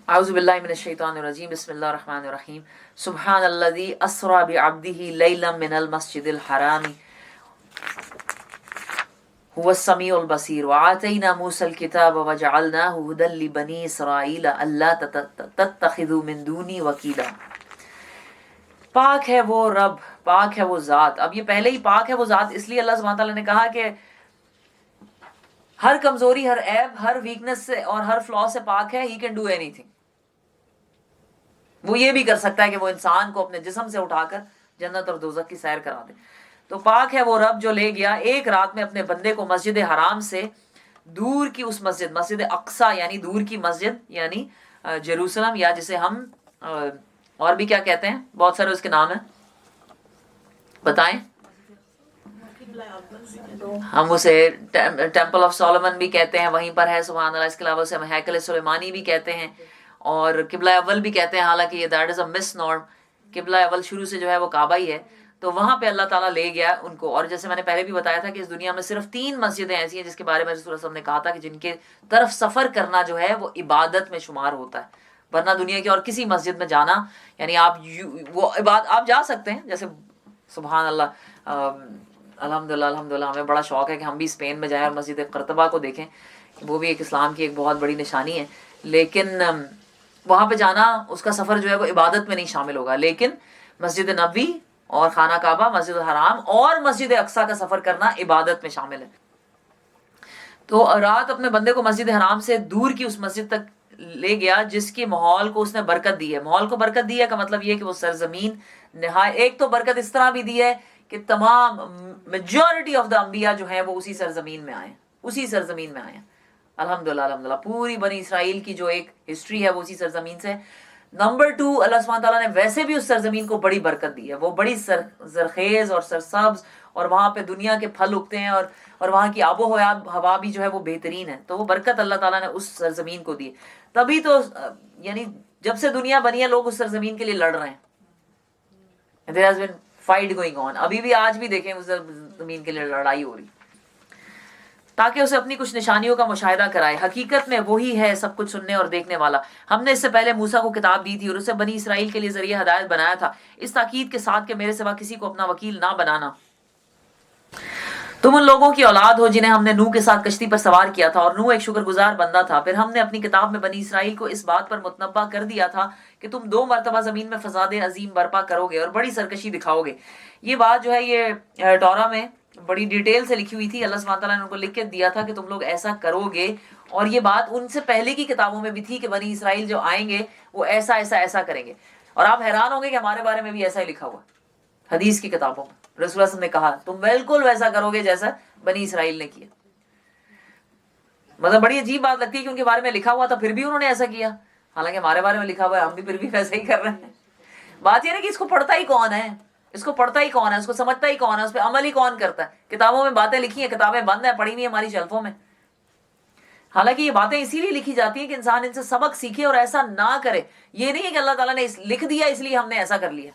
اعوذ باللہ من الشیطان الرجیم بسم اللہ الرحمن الرحیم سبحان الذی اسری بعبدہ لیلا من المسجد الحرام هو السمیع البصیر وآتینا موسی الکتاب وجعلناہ ھدی لبنی اسرائیل الا تتخذوا من دونی وکیلا۔ پاک ہے وہ رب، پاک ہے وہ ذات۔ اب یہ پہلے ہی پاک ہے وہ ذات اس لیے اللہ سبحانہ تعالیٰ نے کہا کہ ہر کمزوری، ہر عیب، ہر ویکنس سے اور ہر فلا سے پاک ہے۔ He can do any thing. وہ یہ بھی کر سکتا ہے کہ وہ انسان کو اپنے جسم سے اٹھا کر جنت اور دوزخ کی سیر کرا دے۔ تو پاک ہے وہ رب جو لے گیا ایک رات میں اپنے بندے کو مسجد حرام سے دور کی اس مسجد، مسجد اقصی یعنی دور کی مسجد یعنی جیروسلم، یا جسے ہم اور بھی کیا کہتے ہیں، بہت سارے اس کے نام ہیں، بتائیں۔ ہم اسے ٹیمپل آف سولومن بھی کہتے ہیں، وہیں پر ہے سبحان اللہ۔ اس کے علاوہ اسے ہم ہیکل سلیمانی بھی کہتے ہیں اور قبلہ اول بھی کہتے ہیں، حالانکہ یہ that is a miss norm. قبلہ اول شروع سے جو ہے وہ کعبہ ہی ہے۔ تو وہاں پہ اللہ تعالیٰ لے گیا ان کو، اور جیسے میں نے پہلے بھی بتایا تھا کہ اس دنیا میں صرف 3 مسجدیں ایسی ہیں جس کے بارے میں رسول اللہ صلی اللہ علیہ وسلم نے کہا تھا کہ جن کے طرف سفر کرنا جو ہے وہ عبادت میں شمار ہوتا ہے، ورنہ دنیا کی اور کسی مسجد میں جانا یعنی آپ جا سکتے ہیں، جیسے سبحان اللہ الحمدللہ ہمیں بڑا شوق ہے کہ ہم بھی اسپین میں جائیں اور مسجد قرطبہ کو دیکھیں، وہ بھی ایک اسلام کی ایک بہت بڑی نشانی ہے، لیکن وہاں پہ جانا اس کا سفر جو ہے وہ عبادت میں نہیں شامل ہوگا۔ لیکن مسجد نبوی اور خانہ کعبہ، مسجد الحرام اور مسجد اقصی کا سفر کرنا عبادت میں شامل ہے۔ تو رات اپنے بندے کو مسجد حرام سے دور کی اس مسجد تک لے گیا جس کی ماحول کو اس نے برکت دی ہے۔ ماحول کو برکت دی ہے کا مطلب یہ کہ وہ سرزمین ایک تو برکت اس طرح بھی دی ہے کہ تمام میجورٹی آف دا انبیاء جو ہیں وہ اسی سرزمین میں آئے ہیں، اسی سرزمین میں آئے ہیں۔ الحمدللہ پوری بنی اسرائیل کی جو ایک ہسٹری ہے وہ اسی سرزمین سے۔ نمبر 2، اللہ سبحانہ تعالیٰ نے ویسے بھی اس سرزمین کو بڑی برکت دی ہے، وہ بڑی زرخیز اور سرسبز، اور وہاں پہ دنیا کے پھل اگتے ہیں، اور وہاں کی آب و ہوا بھی جو ہے وہ بہترین ہے۔ تو وہ برکت اللہ تعالیٰ نے اس سرزمین کو دی۔ تبھی تو یعنی جب سے دنیا بنی ہے لوگ اس سرزمین کے لیے لڑ رہے ہیں۔ There has been fight going on۔ ابھی بھی آج بھی دیکھیں اس زمین کے لیے لڑائی ہو رہی، تاکہ اسے اپنی کچھ نشانیوں کا مشاہدہ کرائے۔ حقیقت میں وہی ہے سب کچھ سننے اور دیکھنے والا۔ ہم نے اس سے پہلے موسیٰ کو کتاب دی تھی اور اسے بنی اسرائیل کے لیے ذریعہ ہدایت بنایا تھا، اس تاکید کے ساتھ کہ میرے سوا کسی کو اپنا وکیل نہ بنانا۔ تم ان لوگوں کی اولاد ہو جنہیں ہم نے نوح کے ساتھ کشتی پر سوار کیا تھا، اور نوح ایک شکر گزار بندہ تھا۔ پھر ہم نے اپنی کتاب میں بنی اسرائیل کو اس بات پر متنبہ کر دیا تھا کہ تم 2 مرتبہ زمین میں فساد عظیم برپا کرو گے اور بڑی سرکشی دکھاؤ گے۔ یہ بات جو ہے یہ ٹورا میں بڑی ڈیٹیل سے لکھی ہوئی تھی۔ اللہ سبحانہ تعالیٰ نے ان کو لکھ کے دیا تھا کہ تم لوگ ایسا کرو گے، اور یہ بات ان سے پہلے کی کتابوں میں بھی تھی کہ بنی اسرائیل جو آئیں گے وہ ایسا ایسا ایسا کریں گے۔ اور آپ حیران ہوں گے کہ ہمارے بارے میں بھی ایسا ہی لکھا ہوا حدیث کی کتابوں میں۔ رسول اللہ صلی اللہ علیہ وسلم نے کہا تم بالکل ویسا کرو گے جیسا بنی اسرائیل نے کیا۔ مطلب بڑی عجیب بات لگتی ہے کہ ان کے بارے میں لکھا ہوا تھا پھر بھی انہوں نے ایسا کیا، حالانکہ ہمارے بارے میں لکھا ہوا ہے ہم بھی پھر بھی ویسا ہی کر رہے ہیں۔ بات یہ نہیں کہ اس کو پڑھتا ہی کون ہے، اس کو پڑھتا ہی کون ہے، اس کو سمجھتا ہی کون ہے، اس پہ عمل ہی کون کرتا ہے۔ کتابوں میں باتیں لکھی ہیں، کتابیں بند ہیں، پڑھی ہوئی ہیں ہماری شیلفوں میں۔ حالانکہ یہ باتیں اسی لیے لکھی جاتی ہیں کہ انسان ان سے سبق سیکھے اور ایسا نہ کرے۔ یہ نہیں ہے کہ اللہ تعالیٰ نے لکھ دیا اس لیے ہم نے ایسا کر لیا۔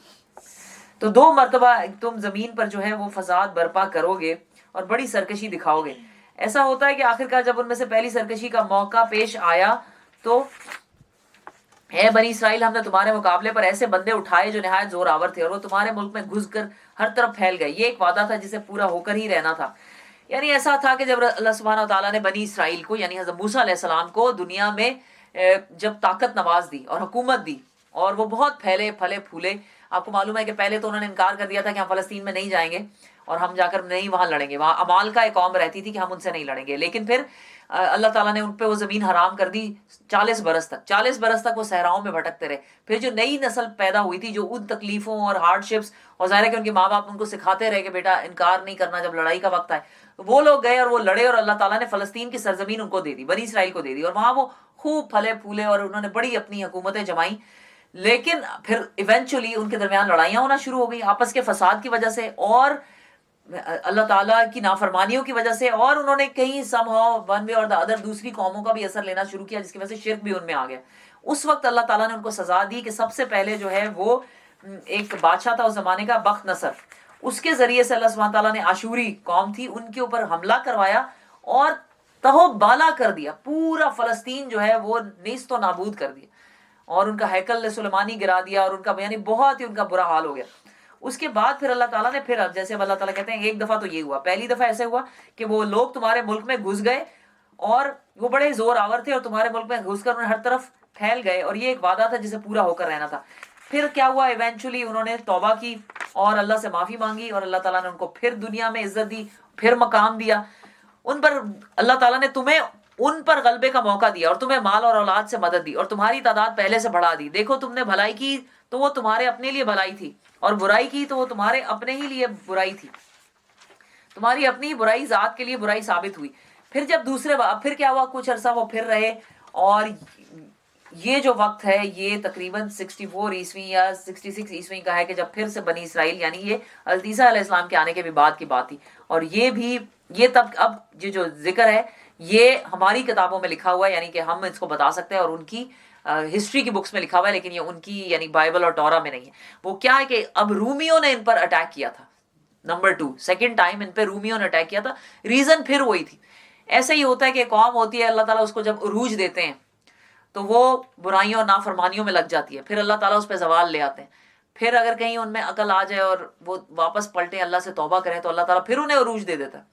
تو 2 مرتبہ تم زمین پر جو ہے وہ فساد برپا کرو گے اور بڑی سرکشی دکھاؤ گے۔ ایسا ہوتا ہے کہ آخرکار جب ان میں سے پہلی سرکشی کا موقع پیش آیا تو اے بنی اسرائیل، ہم نے تمہارے مقابلے پر ایسے بندے اٹھائے جو نہایت زور آور تھے، اور وہ تمہارے ملک میں گھس کر ہر طرف پھیل گئے۔ یہ ایک وعدہ تھا جسے پورا ہو کر ہی رہنا تھا۔ یعنی ایسا تھا کہ جب اللہ سبحانہ تعالیٰ نے بنی اسرائیل کو یعنی حضرت موسیٰ علیہ السلام کو دنیا میں جب طاقت نواز دی اور حکومت دی، اور وہ بہت پھیلے پھولے۔ آپ کو معلوم ہے کہ پہلے تو انہوں نے انکار کر دیا تھا کہ ہم فلسطین میں نہیں جائیں گے اور ہم جا کر نہیں وہاں لڑیں گے۔ وہاں عمالقہ ایک قوم رہتی تھی کہ ہم ان سے نہیں لڑیں گے، لیکن پھر اللہ تعالیٰ نے ان پہ وہ زمین حرام کر دی 40 برس تک۔ 40 برس تک وہ صحراؤں میں بھٹکتے رہے۔ پھر جو نئی نسل پیدا ہوئی تھی جو ان تکلیفوں اور ہارڈ شپس، اور ظاہر ہے کہ ان کے ماں باپ ان کو سکھاتے رہے کہ بیٹا انکار نہیں کرنا جب لڑائی کا وقت آئے، وہ لوگ گئے اور وہ لڑے، اور اللہ تعالیٰ نے فلسطین کی سرزمین ان کو دے دی، بنی اسرائیل کو دے دی، اور وہاں وہ خوب پھلے پھولے اور انہوں نے بڑی اپنی حکومتیں جمائیں۔ لیکن پھر ایونچولی ان کے درمیان لڑائیاں ہونا شروع ہو گئی آپس کے فساد کی وجہ سے اور اللہ تعالیٰ کی نافرمانیوں کی وجہ سے، اور انہوں نے کہیں سم ہاؤ ون وے اور دا ادر دوسری قوموں کا بھی اثر لینا شروع کیا، جس کی وجہ سے شرک بھی ان میں آ گیا۔ اس وقت اللہ تعالیٰ نے ان کو سزا دی کہ سب سے پہلے جو ہے وہ ایک بادشاہ تھا اس زمانے کا، بخت نصر، اس کے ذریعے سے اللہ سبحانہ تعالیٰ نے عاشوری قوم تھی ان کے اوپر حملہ کروایا اور تہو بالا کر دیا، پورا فلسطین جو ہے وہ نیست و نابود کر دیا۔ اور ان کا ہیکل سلیمانی گرا دیا اور ان کا یعنی بہت ہی ان کا برا حال ہو گیا. اس کے بعد پھر اللہ تعالیٰ نے پھر جیسے اب اللہ تعالیٰ کہتے ہیں ایک دفعہ تو یہ ہوا, پہلی دفعہ ایسے ہوا کہ وہ لوگ تمہارے ملک میں گھس گئے اور وہ بڑے زور آور تھے اور تمہارے ملک میں گھس کر انہوں نے ہر طرف پھیل گئے, اور یہ ایک وعدہ تھا جسے پورا ہو کر رہنا تھا. پھر کیا ہوا, ایونچولی انہوں نے توبہ کی اور اللہ سے معافی مانگی اور اللہ تعالیٰ نے ان کو پھر دنیا میں عزت دی, پھر مقام دیا ان پر. اللہ تعالیٰ نے تمہیں ان پر غلبے کا موقع دیا اور تمہیں مال اور اولاد سے مدد دی اور تمہاری تعداد پہلے سے بڑھا دی. دیکھو تم نے بھلائی کی تو وہ تمہارے اپنے لیے بھلائی تھی, اور برائی کی تو وہ تمہارے اپنے ہی لیے برائی تھی. تمہاری اپنی برائی ذات کے لیے برائی ثابت ہوئی. پھر جب پھر کیا ہوا, کچھ عرصہ وہ پھر رہے, اور یہ جو وقت ہے یہ تقریباً 64 عیسوی یا 66 عیسوی کا ہے کہ جب پھر سے بنی اسرائیل, یعنی یہ حضرت عیسیٰ علیہ السلام کے آنے کے بھی بعد کی بات تھی. اور یہ تب اب یہ جو ذکر ہے یہ ہماری کتابوں میں لکھا ہوا ہے, یعنی کہ ہم اس کو بتا سکتے ہیں, اور ان کی ہسٹری کی بکس میں لکھا ہوا ہے, لیکن یہ ان کی یعنی بائبل اور تورا میں نہیں ہے. وہ کیا ہے کہ اب رومیوں نے ان پر اٹیک کیا تھا, نمبر 2 سیکنڈ ٹائم ان پہ رومیوں نے اٹیک کیا تھا. ریزن پھر وہی تھی. ایسے ہی ہوتا ہے کہ قوم ہوتی ہے, اللہ تعالیٰ اس کو جب عروج دیتے ہیں تو وہ برائیوں اور نافرمانیوں میں لگ جاتی ہے, پھر اللہ تعالیٰ اس پہ زوال لے آتے ہیں. پھر اگر کہیں ان میں عقل آ جائے اور وہ واپس پلٹیں, اللہ سے توبہ کریں, تو اللہ تعالیٰ پھر انہیں عروج دے دیتا ہے.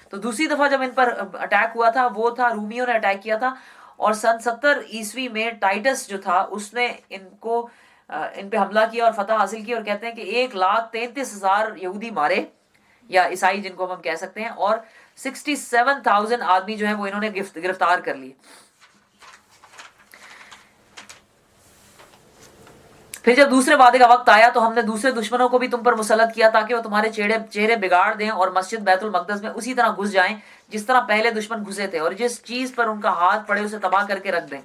تو دوسری دفعہ جب ان پر اٹیک ہوا تھا وہ تھا رومیوں نے اٹیک کیا تھا, اور سن 70 عیسوی میں ٹائٹس جو تھا اس نے ان پہ حملہ کیا اور فتح حاصل کی, اور کہتے ہیں کہ 1,33,000 یہودی مارے یا عیسائی جن کو ہم کہہ سکتے ہیں, اور 67,000 آدمی جو ہیں وہ انہوں نے گرفتار کر لیے. پھر جب دوسرے وعدے کا وقت آیا تو ہم نے دوسرے دشمنوں کو بھی تم پر مسلط کیا تاکہ وہ تمہارے چہرے بگاڑ دیں اور مسجد بیت المقدس میں اسی طرح گھس جائیں جس طرح پہلے دشمن گھسے تھے, اور جس چیز پر ان کا ہاتھ پڑے اسے تباہ کر کے رکھ دیں.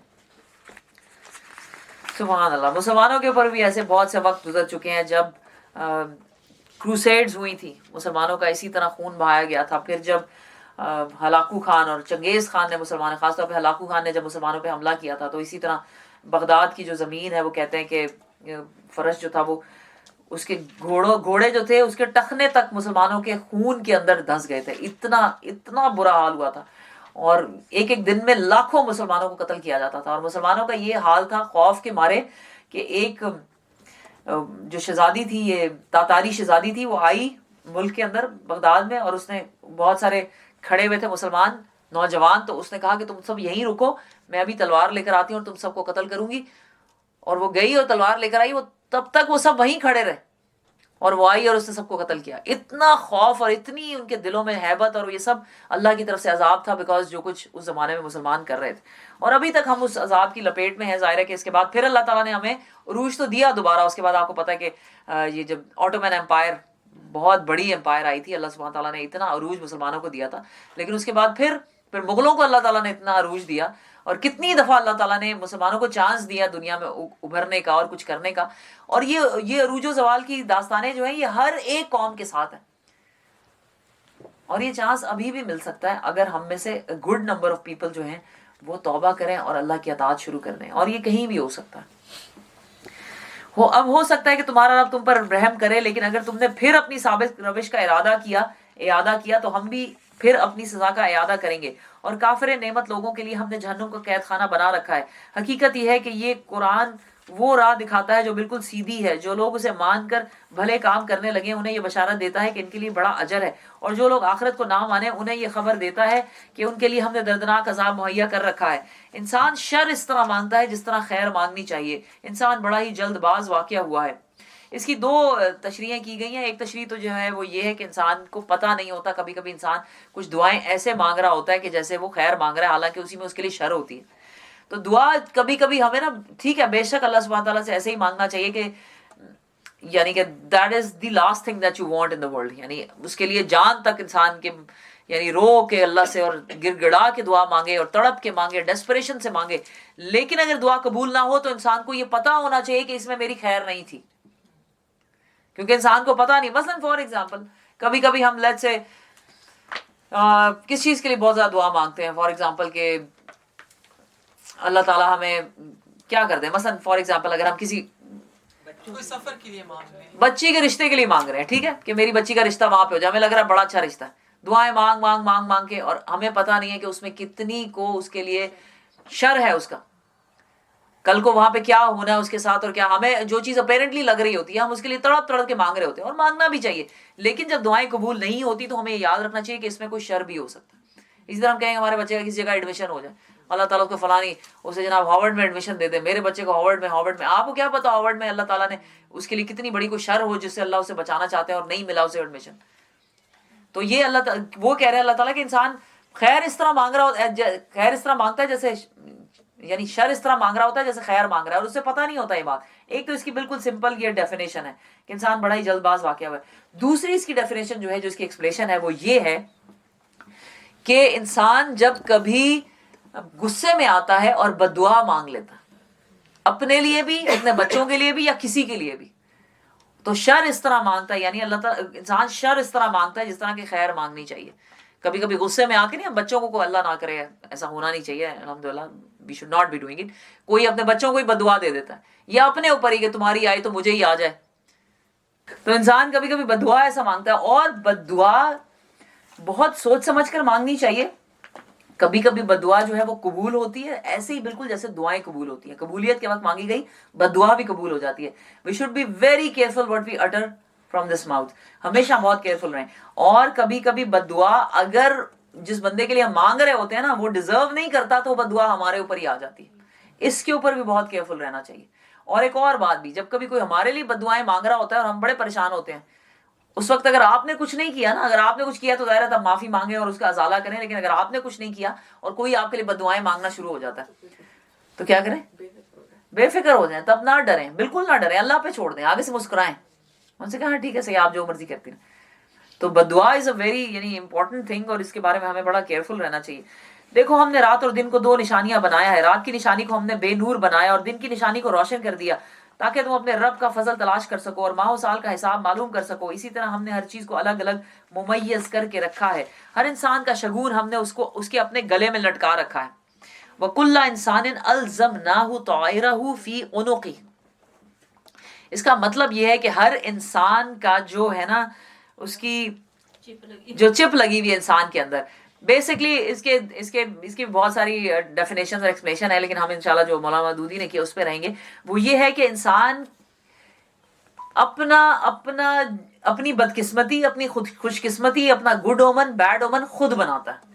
سبحان اللہ. مسلمانوں کے اوپر بھی ایسے بہت سے وقت گزر چکے ہیں جب کروسیڈز ہوئی تھی, مسلمانوں کا اسی طرح خون بہایا گیا تھا. پھر جب ہلاکو خان اور چنگیز خان نے خاص طور پہ ہلاکو خان نے جب مسلمانوں پہ حملہ کیا تھا, تو اسی طرح بغداد کی جو زمین ہے وہ کہتے ہیں کہ فرش جو تھا وہ اس کے گھوڑے جو تھے اس کے ٹخنے تک مسلمانوں کے خون کے اندر دھنس گئے تھے. اتنا برا حال ہوا تھا, اور ایک دن میں لاکھوں مسلمانوں کو قتل کیا جاتا تھا. اور مسلمانوں کا یہ حال تھا خوف کے مارے کہ ایک جو شہزادی تھی, یہ تاتاری شہزادی تھی, وہ آئی ملک کے اندر بغداد میں, اور اس نے بہت سارے کھڑے ہوئے تھے مسلمان نوجوان, تو اس نے کہا کہ تم سب یہیں رکو, میں ابھی تلوار لے کر آتی ہوں اور تم سب کو قتل کروں گی. اور وہ گئی اور تلوار لے کر آئی, وہ تب تک وہ سب وہیں کھڑے رہے, اور وہ آئی اور اس نے سب کو قتل کیا. اتنا خوف اور اتنی ان کے دلوں میں ہیبت, اور یہ سب اللہ کی طرف سے عذاب تھا, بیکاز جو کچھ اس زمانے میں مسلمان کر رہے تھے. اور ابھی تک ہم اس عذاب کی لپیٹ میں ہیں. ظاہر ہے کہ اس کے بعد پھر اللہ تعالیٰ نے ہمیں عروج تو دیا دوبارہ. اس کے بعد آپ کو پتا ہے کہ یہ جب آٹومین امپائر, بہت بڑی امپائر آئی تھی, اللہ سبحانہ تعالیٰ نے اتنا عروج مسلمانوں کو دیا تھا. لیکن اس کے بعد پھر مغلوں کو اللہ تعالیٰ نے اتنا عروج دیا, اور کتنی دفعہ اللہ تعالیٰ نے مسلمانوں کو چانس دیا دنیا میں ابھرنے کا اور کچھ کرنے کا. اور یہ عروج و زوال کی داستانیں جو ہیں یہ ہر ایک قوم کے ساتھ ہیں, اور یہ چانس ابھی بھی مل سکتا ہے اگر ہم میں سے گڈ نمبر آف پیپل جو ہیں وہ توبہ کریں اور اللہ کی اطاعت شروع کر دیں. اور یہ کہیں بھی ہو سکتا ہے. اب ہو سکتا ہے کہ تمہارا رب تم پر رحم کرے, لیکن اگر تم نے پھر اپنی سابق روش کا اعادہ کیا تو ہم بھی پھر اپنی سزا کا اعادہ کریں گے. اور کافر نعمت لوگوں کے لیے ہم نے جہنم کو قید خانہ بنا رکھا ہے. حقیقت یہ ہے کہ یہ قرآن وہ راہ دکھاتا ہے جو بالکل سیدھی ہے. جو لوگ اسے مان کر بھلے کام کرنے لگے انہیں یہ بشارت دیتا ہے کہ ان کے لیے بڑا اجر ہے, اور جو لوگ آخرت کو نہ مانے انہیں یہ خبر دیتا ہے کہ ان کے لیے ہم نے دردناک عذاب مہیا کر رکھا ہے. انسان شر اس طرح مانگتا ہے جس طرح خیر مانگنی چاہیے. انسان بڑا ہی جلد باز واقع ہوا ہے. اس کی 2 تشریحیں کی گئی ہیں. ایک تشریح تو جو ہے وہ یہ ہے کہ انسان کو پتہ نہیں ہوتا, کبھی کبھی انسان کچھ دعائیں ایسے مانگ رہا ہوتا ہے کہ جیسے وہ خیر مانگ رہا ہے, حالانکہ اسی میں اس کے لیے شر ہوتی ہے. تو دعا کبھی کبھی ہمیں نا, ٹھیک ہے بے شک اللہ سبحانہ تعالیٰ سے ایسے ہی مانگنا چاہیے کہ یعنی کہ that is the last thing that you want in the world, یعنی اس کے لیے جان تک انسان کے یعنی رو کے اللہ سے اور گڑ گڑا کے دعا مانگے اور تڑپ کے مانگے, ڈیسپریشن سے مانگے. لیکن اگر دعا قبول نہ ہو تو انسان کو یہ پتہ ہونا چاہیے کہ اس میں میری خیر نہیں تھی, کیونکہ انسان کو پتہ نہیں. مثلا فار ایگزامپل کبھی کبھی ہم لیٹ سے کس چیز کے لیے بہت زیادہ دعا مانگتے ہیں, فار ایگزامپل کہ اللہ تعالیٰ ہمیں کیا کر دیں. مثلا فار ایگزامپل اگر ہم کسی سفر کے لیے مانگ رہے ہیں, بچی کے رشتے کے لیے مانگ رہے ہیں, ٹھیک ہے کہ میری بچی کا رشتہ وہاں پہ ہو جائے, ہمیں لگ رہا ہے بڑا اچھا رشتہ ہے, دعائیں مانگ مانگ مانگ مانگ کے, اور ہمیں پتہ نہیں ہے کہ اس میں کتنی کو اس کے لیے شر ہے اس کا. کل کو وہاں پہ کیا ہونا ہے اس کے ساتھ، اور کیا ہمیں جو چیز اپیرنٹلی لگ رہی ہوتی ہے ہم اس کے لیے تڑپ تڑپ کے مانگ رہے ہوتے ہیں، اور مانگنا بھی چاہیے، لیکن جب دعائیں قبول نہیں ہوتی تو ہمیں یاد رکھنا چاہیے کہ اس میں کوئی شر بھی ہو سکتا ہے۔ اسی طرح ہم کہیں ہمارے بچے کا کسی جگہ ایڈمیشن ہو جائے، اللہ تعالیٰ کو فلانی اسے جناب ہارورڈ میں ایڈمیشن دے دے، میرے بچے کو ہارورڈ میں آپ کو کیا پتا ہارورڈ میں اللہ تعالیٰ نے اس کے لیے کتنی بڑی کوئی شر ہو جس سے اللہ اسے بچانا چاہتے ہیں اور نہیں ملا اسے ایڈمیشن۔ تو یہ اللہ وہ کہہ رہے ہیں اللہ تعالیٰ کہ انسان خیر اس طرح مانگ رہا ہوتا، خیر اس طرح مانگتا ہے جیسے، یعنی شر اس طرح مانگ رہا ہوتا ہے جیسے خیر مانگ رہا ہے، اور اسے پتہ نہیں ہوتا یہ بات۔ ایک تو اس کی بالکل سمپل یہ ڈیفینیشن ہے کہ انسان بڑا ہی جلد باز واقع ہوا ہے۔ دوسری اس کی ڈیفینیشن جو ہے، جو اس کی ایکسپلیشن ہے، وہ یہ ہے کہ انسان جب کبھی غصے میں آتا ہے اور بد دعا مانگ لیتا ہے، اپنے لیے بھی، اپنے بچوں کے لیے بھی، یا کسی کے لیے بھی، تو شر اس طرح مانگتا ہے، یعنی اللہ تعالیٰ انسان شر اس طرح مانگتا ہے جس طرح کی خیر مانگنی چاہیے۔ کبھی کبھی غصے میں آ کے نہیں، ہم بچوں کو اللہ نہ کرے، ایسا ہونا نہیں چاہیے، الحمدللہ we should not be doing it، کوئی اپنے بچوں کو ہی بد دعا دے دیتا ہے، یا اپنے اوپر ہی کہ تمہاری آئی تو مجھے ہی آ جائے۔ تو انسان کبھی کبھی بد دعا ایسا مانگتا ہے، اور بد دعا بہت سوچ سمجھ کر مانگنی چاہیے۔ کبھی کبھی بد دعا جو ہے وہ قبول ہوتی ہے، ایسے ہی بالکل جیسے دعائیں قبول ہوتی ہیں، قبولیت کے وقت مانگی گئی بد دعا بھی قبول ہو جاتی ہے۔ we should be very careful what we utter from this mouth، ہمیشہ بہت کیئرفل رہیں۔ اور کبھی کبھی بد دعا اگر جس بندے کے لیے ہم مانگ رہے ہوتے ہیں نا وہ ڈیزرو نہیں کرتا تو بد دعا ہمارے اوپر ہی آ جاتی ہے، اس کے اوپر بھی بہت کیئرفل رہنا چاہیے۔ اور ایک اور بات بھی، جب کبھی کوئی ہمارے لیے بد دعائیں مانگ رہا ہوتا ہے اور ہم بڑے پریشان ہوتے ہیں، اس وقت اگر آپ نے کچھ نہیں کیا نا، اگر آپ نے کچھ کیا تو ظاہر ہے تب معافی مانگیں اور اس کا ازالہ کریں، لیکن اگر آپ نے کچھ نہیں کیا اور کوئی آپ کے لیے بد دعائیں مانگنا شروع ہو جاتا ہے تو کیا کریں؟ بے فکر ہو جائیں، تب نہ ڈریں، بالکل نہ ڈریں، اللہ پہ چھوڑ دیں، آگے سے مسکرائیں، ان سے کہا ہاں ٹھیک ہے صحیح، آپ جو مرضی کرتی ہیں۔ تو بد دعا از اے ویری یعنی امپورٹنٹ تھنگ، اور اس کے بارے میں ہمیں بڑا کیئرفل رہنا چاہیے۔ دیکھو ہم نے رات اور دن کو دو نشانیاں بنایا ہے، رات کی نشانی کو ہم نے بے نور بنایا اور دن کی نشانی کو روشن کر دیا تاکہ تم اپنے رب کا فضل تلاش کر سکو اور ماہ و سال کا حساب معلوم کر سکو۔ اسی طرح ہم نے ہر چیز کو الگ الگ ممیز کر کے رکھا ہے، ہر انسان کا شگون ہم نے اس کے اپنے گلے میں لٹکا رکھا ہے۔ وَكُلَّ إِنسَانٍ أَلْزَمْنَاهُ طَائِرَهُ فِي عُنُقِهِ، اس کا مطلب یہ ہے کہ ہر انسان کا جو ہے نا اس کی جو چپ لگی ہوئی انسان کے اندر، بیسکلی اس کی بہت ساری ڈیفینیشن اور ایکسپلینیشن ہے، لیکن ہم انشاءاللہ جو مولانا مودودی نے کیا اس پہ رہیں گے۔ وہ یہ ہے کہ انسان اپنی بدقسمتی، اپنی خوش قسمتی، اپنا گڈ اومن بیڈ اومن خود بناتا ہے،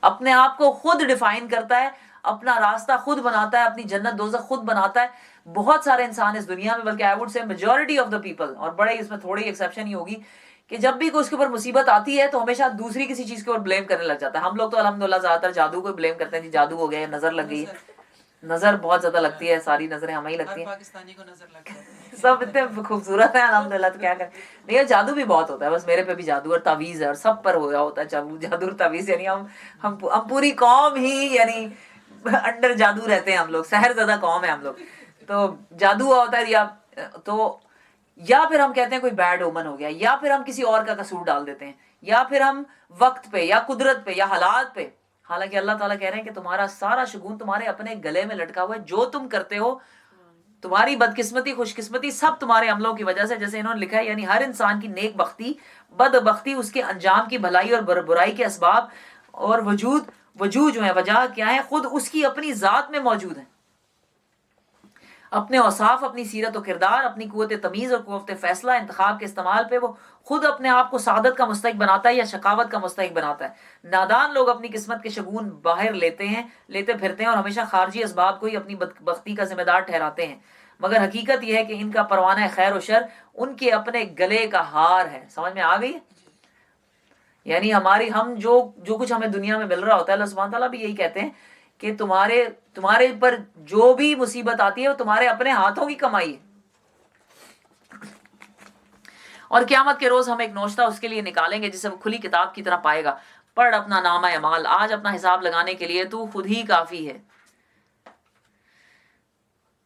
اپنے آپ کو خود ڈیفائن کرتا ہے، اپنا راستہ خود بناتا ہے، اپنی جنت دوزخ خود بناتا ہے۔ بہت سارے انسان اس دنیا میں، بلکہ I would say majority of the people, اور بڑے اس میں تھوڑی ایکسیپشن ہی ہوگی، کہ جب بھی کوئی اس کے اوپر مصیبت آتی ہے تو ہمیشہ دوسری کسی چیز کے اوپر بلیم کرنے لگ جاتا ہے۔ ہم لوگ تو الحمدللہ زیادہ تر جادو کو بلیم کرتے ہیں، جی جادو ہو گیا، نظر لگ گئی، نظر بہت زیادہ لگتی ہے، ساری نظریں ہمیں ہی لگتی ہیں، پاکستانی کو نظر لگ جاتی ہے، سب اتنے خوبصورت ہیں الحمدللہ، تو کیا کریں۔ نہیں جادو بھی بہت ہوتا ہے، بس میرے پہ بھی جادو اور تعویذ ہے، اور سب پر ہو گیا ہوتا ہے جادو اور تعویذ، یعنی ہم پوری قوم ہی یعنی انڈر جادو رہتے ہیں، ہم لوگ سحر زدہ قوم ہے ہم لوگ، تو جادو ہوتا ہے، یا پھر ہم کہتے ہیں کوئی بیڈ اومن ہو گیا، یا پھر ہم کسی اور کا قصور ڈال دیتے ہیں، یا پھر ہم وقت پہ یا قدرت پہ یا حالات پہ، حالانکہ اللہ تعالیٰ کہہ رہے ہیں کہ تمہارا سارا شگون تمہارے اپنے گلے میں لٹکا ہوا ہے، جو تم کرتے ہو، تمہاری بدقسمتی خوش قسمتی سب تمہارے عملوں کی وجہ سے، جیسے انہوں نے لکھا ہے، یعنی ہر انسان کی نیک بختی بد بختی اس کے انجام کی بھلائی اور برائی کے اسباب اور وجود جو ہے، وجہ کیا ہے، خود اس کی اپنی ذات میں موجود ہیں۔ اپنے اوصاف، اپنی سیرت و کردار، اپنی قوت تمیز اور قوت فیصلہ انتخاب کے استعمال پہ وہ خود اپنے آپ کو سعادت کا مستحق بناتا ہے یا شقاوت کا مستحق بناتا ہے۔ نادان لوگ اپنی قسمت کے شگون باہر لیتے پھرتے ہیں اور ہمیشہ خارجی اسباب کو ہی اپنی بدبختی کا ذمہ دار ٹھہراتے ہیں، مگر حقیقت یہ ہے کہ ان کا پروانہ خیر و شر ان کے اپنے گلے کا ہار ہے۔ سمجھ میں آ گئی؟ یعنی ہم جو کچھ ہمیں دنیا میں مل رہا ہوتا ہے، اللہ سبحانہ تعالیٰ بھی یہی کہتے ہیں کہ تمہارے پر جو بھی مصیبت آتی ہے وہ تمہارے اپنے ہاتھوں کی کمائی ہے، اور قیامت کے روز ہم ایک نوشتہ اس کے لیے نکالیں گے جسے وہ کھلی کتاب کی طرح پائے گا۔ پڑھ اپنا نامہ اعمال، آج اپنا حساب لگانے کے لیے تو خود ہی کافی ہے،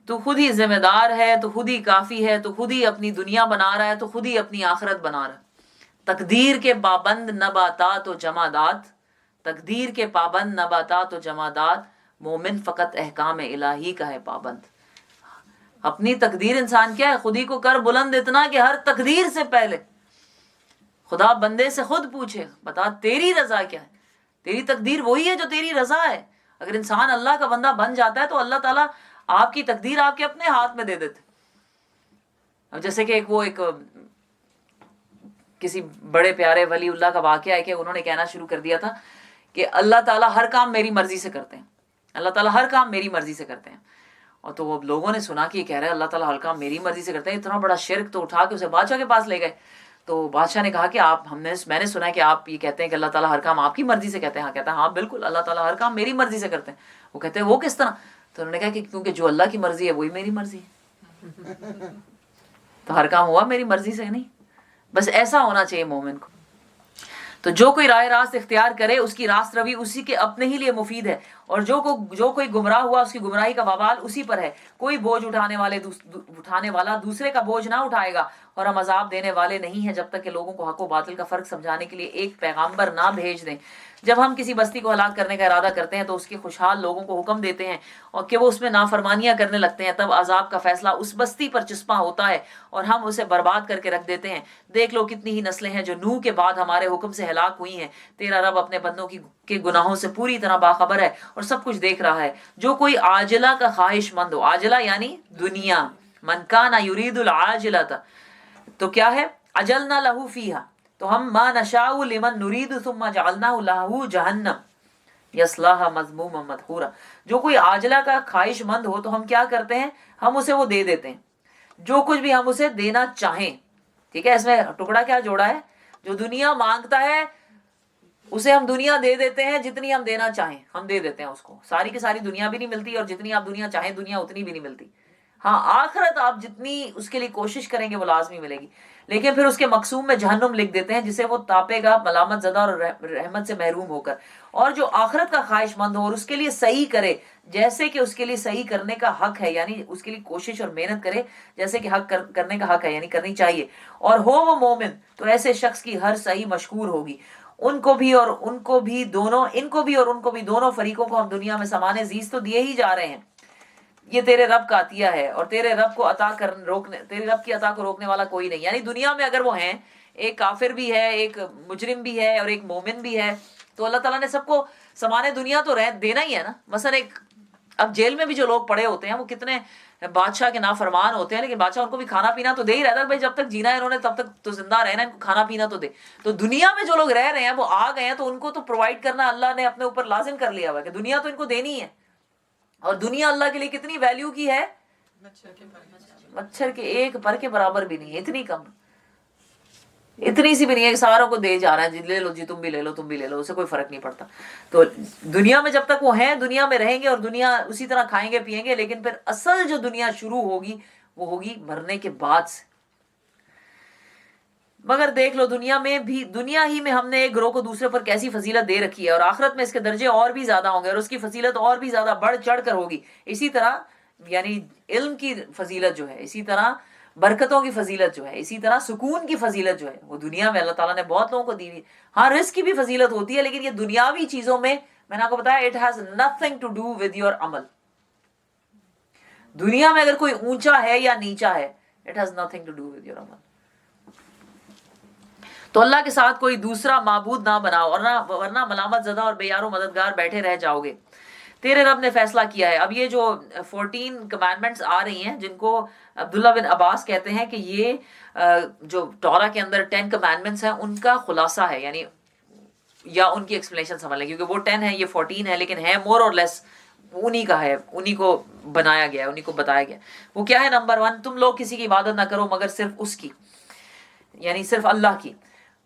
تو خود ہی ذمہ دار ہے، تو خود ہی کافی ہے، تو خود ہی اپنی دنیا بنا رہا ہے، تو خود ہی اپنی آخرت بنا رہا ہے۔ تقدیر کے پابند نباتات و جمادات، تقدیر کے پابند نباتات و جمادات، مومن فقط احکام الہی کا ہے پابند۔ اپنی تقدیر انسان کیا ہے، خود ہی کو کر بلند اتنا کہ ہر تقدیر سے پہلے خدا بندے سے خود پوچھے، بتا تیری رضا کیا ہے، تیری تقدیر وہی ہے جو تیری رضا ہے۔ اگر انسان اللہ کا بندہ بن جاتا ہے تو اللہ تعالیٰ آپ کی تقدیر آپ کے اپنے ہاتھ میں دے دیتے. اب جیسے کہ ایک کسی بڑے پیارے ولی اللہ کا واقعہ ہے کہ انہوں نے کہنا شروع کر دیا تھا کہ اللہ تعالیٰ ہر کام میری مرضی سے کرتے ہیں, اللہ تعالیٰ ہر کام میری مرضی سے کرتے ہیں. اور تو وہ لوگوں نے سنا کہ یہ کہہ رہا ہے اللہ تعالیٰ ہر کام میری مرضی سے کرتے ہیں, اتنا بڑا شرک, تو اٹھا کے اسے بادشاہ کے پاس لے گئے. تو بادشاہ نے کہا کہ میں نے سنا ہے کہ آپ یہ کہتے ہیں کہ اللہ تعالیٰ ہر کام آپ کی مرضی سے کہتے ہیں. ہاں, کہتا ہے ہاں بالکل اللہ تعالیٰ ہر کام میری مرضی سے کرتے ہیں. وہ کہتے ہیں وہ کس طرح؟ تو انہوں نے کہا کہ کیونکہ جو اللہ کی مرضی ہے وہی میری مرضی ہے, تو ہر کام ہوا میری مرضی سے نہیں. بس ایسا ہونا چاہیے مومن کو. تو جو کوئی راہ راست اختیار کرے اس کی راست روی اسی کے اپنے ہی لیے مفید ہے, اور جو کوئی گمراہ ہوا اس کی گمراہی کا وبال اسی پر ہے. کوئی بوجھ اٹھانے والا دوسرے کا بوجھ نہ اٹھائے گا, اور ہم عذاب دینے والے نہیں ہیں جب تک کہ لوگوں کو حق و باطل کا فرق سمجھانے کے لیے ایک پیغامبر نہ بھیج دیں. جب ہم کسی بستی کو ہلاک کرنے کا ارادہ کرتے ہیں تو اس کے خوشحال لوگوں کو حکم دیتے ہیں اور کہ وہ اس میں نافرمانیاں کرنے لگتے ہیں, تب عذاب کا فیصلہ اس بستی پر چسپاں ہوتا ہے اور ہم اسے برباد کر کے رکھ دیتے ہیں. دیکھ لو کتنی ہی نسلیں ہیں جو نوح کے بعد ہمارے حکم سے ہلاک ہوئی ہیں. تیرا رب اپنے بندوں کے گناہوں سے پوری طرح باخبر ہے اور سب کچھ دیکھ رہا ہے. جو کوئی عاجلہ کا خواہش مند ہو, عاجلہ یعنی دنیا, من کان یرید العاجلۃ, تو کیا ہے عجلنا لہ فیہا, تو ہم ما نشاء لمن نرید ثم جعلناہ لہ جہنم یصلاھا مذموما مدحورا. جو کوئی عاجلہ کا خواہش مند ہو تو ہم کیا کرتے ہیں, ہم اسے وہ دے دیتے ہیں جو کچھ بھی ہم اسے دینا چاہیں. ٹھیک ہے, اس میں ٹکڑا کیا جوڑا ہے, جو دنیا مانگتا ہے اسے ہم دنیا دے دیتے ہیں, جتنی ہم دینا چاہیں ہم دے دیتے ہیں اس کو. ساری کی ساری دنیا بھی نہیں ملتی اور جتنی آپ دنیا چاہیں دنیا اتنی بھی نہیں ملتی. ہاں, آخرت آپ جتنی اس کے لیے کوشش کریں گے وہ لازمی ملے گی, لیکن پھر اس کے مقسوم میں جہنم لکھ دیتے ہیں جسے وہ تاپے گا ملامت زدہ اور رحمت سے محروم ہو کر. اور جو آخرت کا خواہش مند ہو اور اس کے لیے صحیح کرے جیسے کہ اس کے لیے صحیح کرنے کا حق ہے, یعنی اس کے لیے کوشش اور محنت کرے جیسے کہ حق کرنے کا حق ہے, یعنی کرنی چاہیے, اور ہو وہ مومن, تو ایسے شخص کی ہر صحیح مشکور ہوگی. ان کو بھی اور ان کو بھی دونوں فریقوں کو ہم دنیا میں سامان زیست تو دیے ہی جا رہے ہیں. یہ تیرے رب کا عطیہ ہے اور تیرے رب کی عطا کو روکنے والا کوئی نہیں. یعنی دنیا میں اگر وہ ہیں, ایک کافر بھی ہے, ایک مجرم بھی ہے اور ایک مومن بھی ہے, تو اللہ تعالیٰ نے سب کو سامان دنیا تو دینا ہی ہے نا. مثلا اب جیل میں بھی جو لوگ پڑے ہوتے ہیں وہ کتنے بادشاہ کے نافرمان ہوتے ہیں, لیکن بادشاہ ان کو بھی کھانا پینا تو دے ہی رہتا ہے. بھائی جب تک جینا ہے انہوں نے تب تک تو زندہ رہنا ہے, ان کو کھانا پینا تو دے. تو دنیا میں جو لوگ رہ رہے ہیں وہ آ گئے ہیں تو ان کو تو پرووائڈ کرنا اللہ نے اپنے اوپر لازم کر لیا ہوا کہ دنیا تو ان کو دینی ہے. اور دنیا اللہ کے لیے کتنی ویلیو کی ہے, مچھر کے ایک پر کے برابر بھی نہیں ہے, اتنی کم, اتنی سی بھی نہیں ہے کہ ساروں کو دے جا رہا ہے, جی لے لو جی, تم بھی لے لو تم بھی لے لو, اسے کوئی فرق نہیں پڑتا. تو دنیا میں جب تک وہ ہیں دنیا میں رہیں گے اور دنیا اسی طرح کھائیں گے پیئیں گے, لیکن پھر اصل جو دنیا شروع ہوگی وہ ہوگی مرنے کے بعد سے. مگر دیکھ لو دنیا ہی میں ہم نے ایک گروہ کو دوسرے پر کیسی فضیلت دے رکھی ہے, اور آخرت میں اس کے درجے اور بھی زیادہ ہوں گے اور اس کی فضیلت اور بھی زیادہ بڑھ چڑھ کر ہوگی. اسی طرح یعنی علم کی فضیلت جو ہے, اسی طرح برکتوں کی فضیلت جو ہے, اسی طرح سکون کی فضیلت جو ہے, وہ دنیا میں اللہ تعالیٰ نے بہت لوگوں کو دی ہوئی. ہاں رزق کی بھی فضیلت ہوتی ہے, لیکن یہ دنیاوی چیزوں میں نے آپ کو بتایا it has nothing to do with your عمل. دنیا میں اگر کوئی اونچا ہے یا نیچا ہے, it has nothing to do with your عمل. تو اللہ کے ساتھ کوئی دوسرا معبود نہ بناؤ, اور ورنہ ملامت زدہ اور بے یار و مددگار بیٹھے رہ جاؤ گے. تیرے رب نے فیصلہ کیا ہے. اب یہ جو 14 کمانڈمنٹس آ رہی ہیں جن کو عبداللہ بن عباس کہتے ہیں کہ یہ جو تورا کے اندر 10 کمانڈمنٹس ہیں ان کا خلاصہ ہے, یعنی یا ان کی ایکسپلینیشن سمجھ لیں, کیونکہ وہ 10 ہے یہ 14 ہے, لیکن ہے مور اور لیس انہی کا ہے, انہی کو بنایا گیا, انہی کو بتایا گیا. وہ کیا ہے؟ نمبر 1, تم لوگ کسی کی عبادت نہ کرو مگر صرف اس کی, یعنی صرف اللہ کی.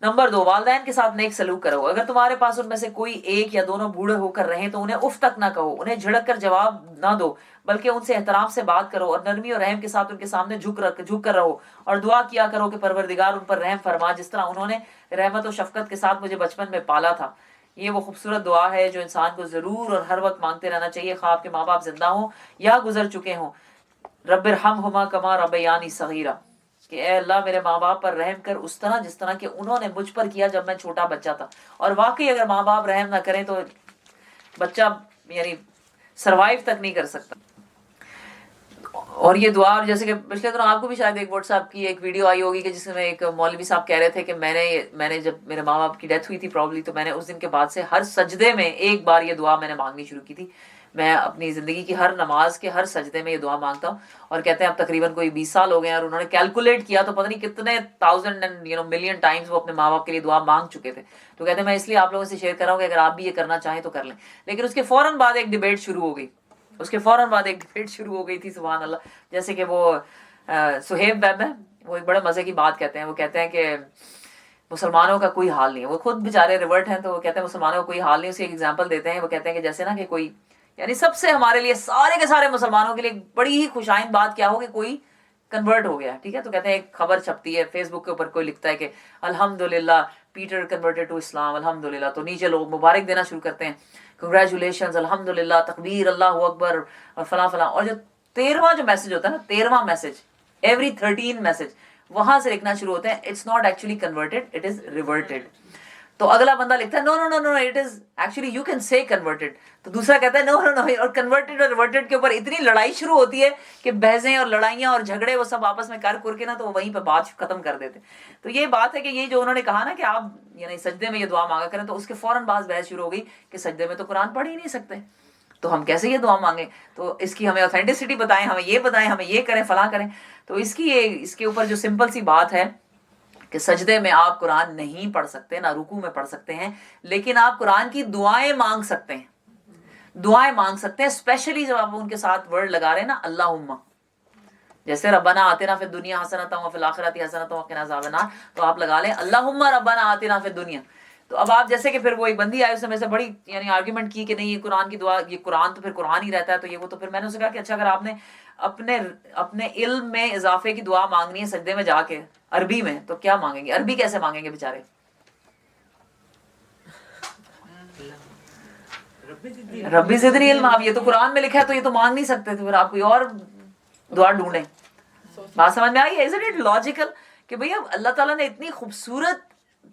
نمبر 2, والدین کے ساتھ نیک سلوک کرو. اگر تمہارے پاس ان میں سے کوئی ایک یا دونوں بوڑھے ہو کر رہیں تو انہیں اف تک نہ کہو, انہیں جھڑک کر جواب نہ دو, بلکہ ان سے احترام سے بات کرو اور نرمی اور رحم کے ساتھ ان کے سامنے جھک کر رہو, اور دعا کیا کرو کہ پروردگار ان پر رحم فرما جس طرح انہوں نے رحمت و شفقت کے ساتھ مجھے بچپن میں پالا تھا. یہ وہ خوبصورت دعا ہے جو انسان کو ضرور اور ہر وقت مانگتے رہنا چاہیے, خواہ آپ کے ماں باپ زندہ ہوں یا گزر چکے ہوں. رب ارحمہما کما ربیانی صغیرا, کہ اے اللہ میرے ماں باپ پر رحم کر اس طرح جس طرح کہ انہوں نے مجھ پر کیا جب میں چھوٹا بچہ تھا. اور واقعی اگر ماں باپ رحم نہ کریں تو بچہ یعنی سروائیو تک نہیں کر سکتا. اور یہ دعا, اور جیسے کہ پچھلے دنوں آپ کو بھی شاید ایک واٹس ایپ کی ایک ویڈیو آئی ہوگی کہ جس میں ایک مولوی صاحب کہہ رہے تھے کہ میں نے جب میرے ماں باپ کی ڈیتھ ہوئی تھی پرابلی, تو میں نے اس دن کے بعد سے ہر سجدے میں ایک بار یہ دعا میں نے مانگنی شروع کی تھی. میں اپنی زندگی کی ہر نماز کے ہر سجدے میں یہ دعا مانگتا ہوں، اور کہتے ہیں اب تقریباً کوئی 20 سال ہو گئے ہیں اور انہوں نے کیلکولیٹ کیا تو پتہ نہیں کتنے تھاؤزینڈ اینڈ ملین ٹائمز وہ اپنے ماں باپ کے لیے دعا مانگ چکے تھے. تو کہتے ہیں میں اس لیے آپ لوگوں سے شیئر کر رہا ہوں کہ اگر آپ بھی یہ کرنا چاہیں تو کر لیں. لیکن اس کے فوراً بعد ایک ڈیبیٹ شروع ہو گئی تھی سبحان اللہ. جیسے کہ وہ سہیب ویب ہے، وہ ایک بڑے مزے کی بات کہتے ہیں. وہ کہتے ہیں کہ مسلمانوں کا کوئی حال نہیں ہے، وہ خود بیچارے ریورٹ ہیں تو وہ کہتے ہیں مسلمانوں کا کوئی حال نہیں. اس کی ایک ایگزامپل دیتے ہیں، وہ کہتے ہیں کہ جیسے نا کہ کوئی یعنی سب سے ہمارے لیے سارے کے سارے مسلمانوں کے لیے بڑی ہی خوشائند بات کیا ہو کہ کوئی کنورٹ ہو گیا، ٹھیک ہے. تو کہتے ہیں ایک خبر چھپتی ہے فیس بک کے اوپر، کوئی لکھتا ہے کہ الحمدللہ پیٹر کنورٹڈ ٹو اسلام الحمدللہ. تو نیچے لوگ مبارک دینا شروع کرتے ہیں، کنگریچولیشنز الحمدللہ تکبیر اللہ اکبر اور فلاں فلاں. اور جو 13واں جو میسج ہوتا ہے نا، 13واں میسج ایوری 13 میسج وہاں سے لکھنا شروع ہوتے ہیں it's not actually converted it is reverted. تو اگلا بندہ لکھتا ہے no no no no it is actually you can say converted. تو دوسرا کہتا ہے نو نو نو. اور کنورٹڈ اور ریورٹڈ کے اوپر اتنی لڑائی شروع ہوتی ہے کہ بحثیں اور لڑائیاں اور جھگڑے وہ سب آپس میں کر کے نا تو وہیں پہ بات ختم کر دیتے. تو یہ بات ہے کہ یہ جو انہوں نے کہا نا کہ آپ یعنی سجدے میں یہ دعا مانگا کریں، تو اس کے فوراً بعد بحث شروع ہو گئی کہ سجدے میں تو قرآن پڑھ ہی نہیں سکتے، تو ہم کیسے یہ دعا مانگیں، تو اس کی ہمیں اوتھینٹسٹی بتائیں، ہمیں یہ بتائیں، ہمیں یہ کریں فلاں کریں. تو اس کے اوپر جو سمپل سی بات ہے کہ سجدے میں آپ قرآن نہیں پڑھ سکتے، نہ رکوع میں پڑھ سکتے ہیں، لیکن آپ قرآن کی دعائیں مانگ سکتے ہیں. اسپیشلی جب آپ ان کے ساتھ ورڈ لگا رہے ہیں نا اللہم، جیسے ربنا آتنا فی الدنیا حسنۃ وفی الآخرۃ حسنۃ وقنا عذاب النار، تو آپ لگا لیں اللہم ربنا آتنا فی الدنیا. تو اب آپ جیسے کہ پھر وہ ایک بندی آئی، اس نے میں سے بڑی یعنی آرگیومنٹ کی کہ نہیں یہ قرآن کی دعا، یہ قرآن تو پھر قرآن ہی رہتا ہے، تو یہ وہ. تو پھر میں نے اسے کہا کہ اچھا اگر آپ نے اپنے علم میں اضافے کی دعا مانگنی ہے سجدے میں جا کے عربی میں، تو کیا مانگیں گے؟ عربی کیسے مانگیں گے بیچارے؟ ربی زدنی علم. آپ یہ تو قرآن میں لکھا ہے تو یہ تو مانگ نہیں سکتے، تو پھر آپ کوئی اور دعا ڈھونڈیں. بات سمجھ میں آئی ہے؟ Isn't it logical کہ بھئی اب اللہ تعالیٰ نے اتنی خوبصورت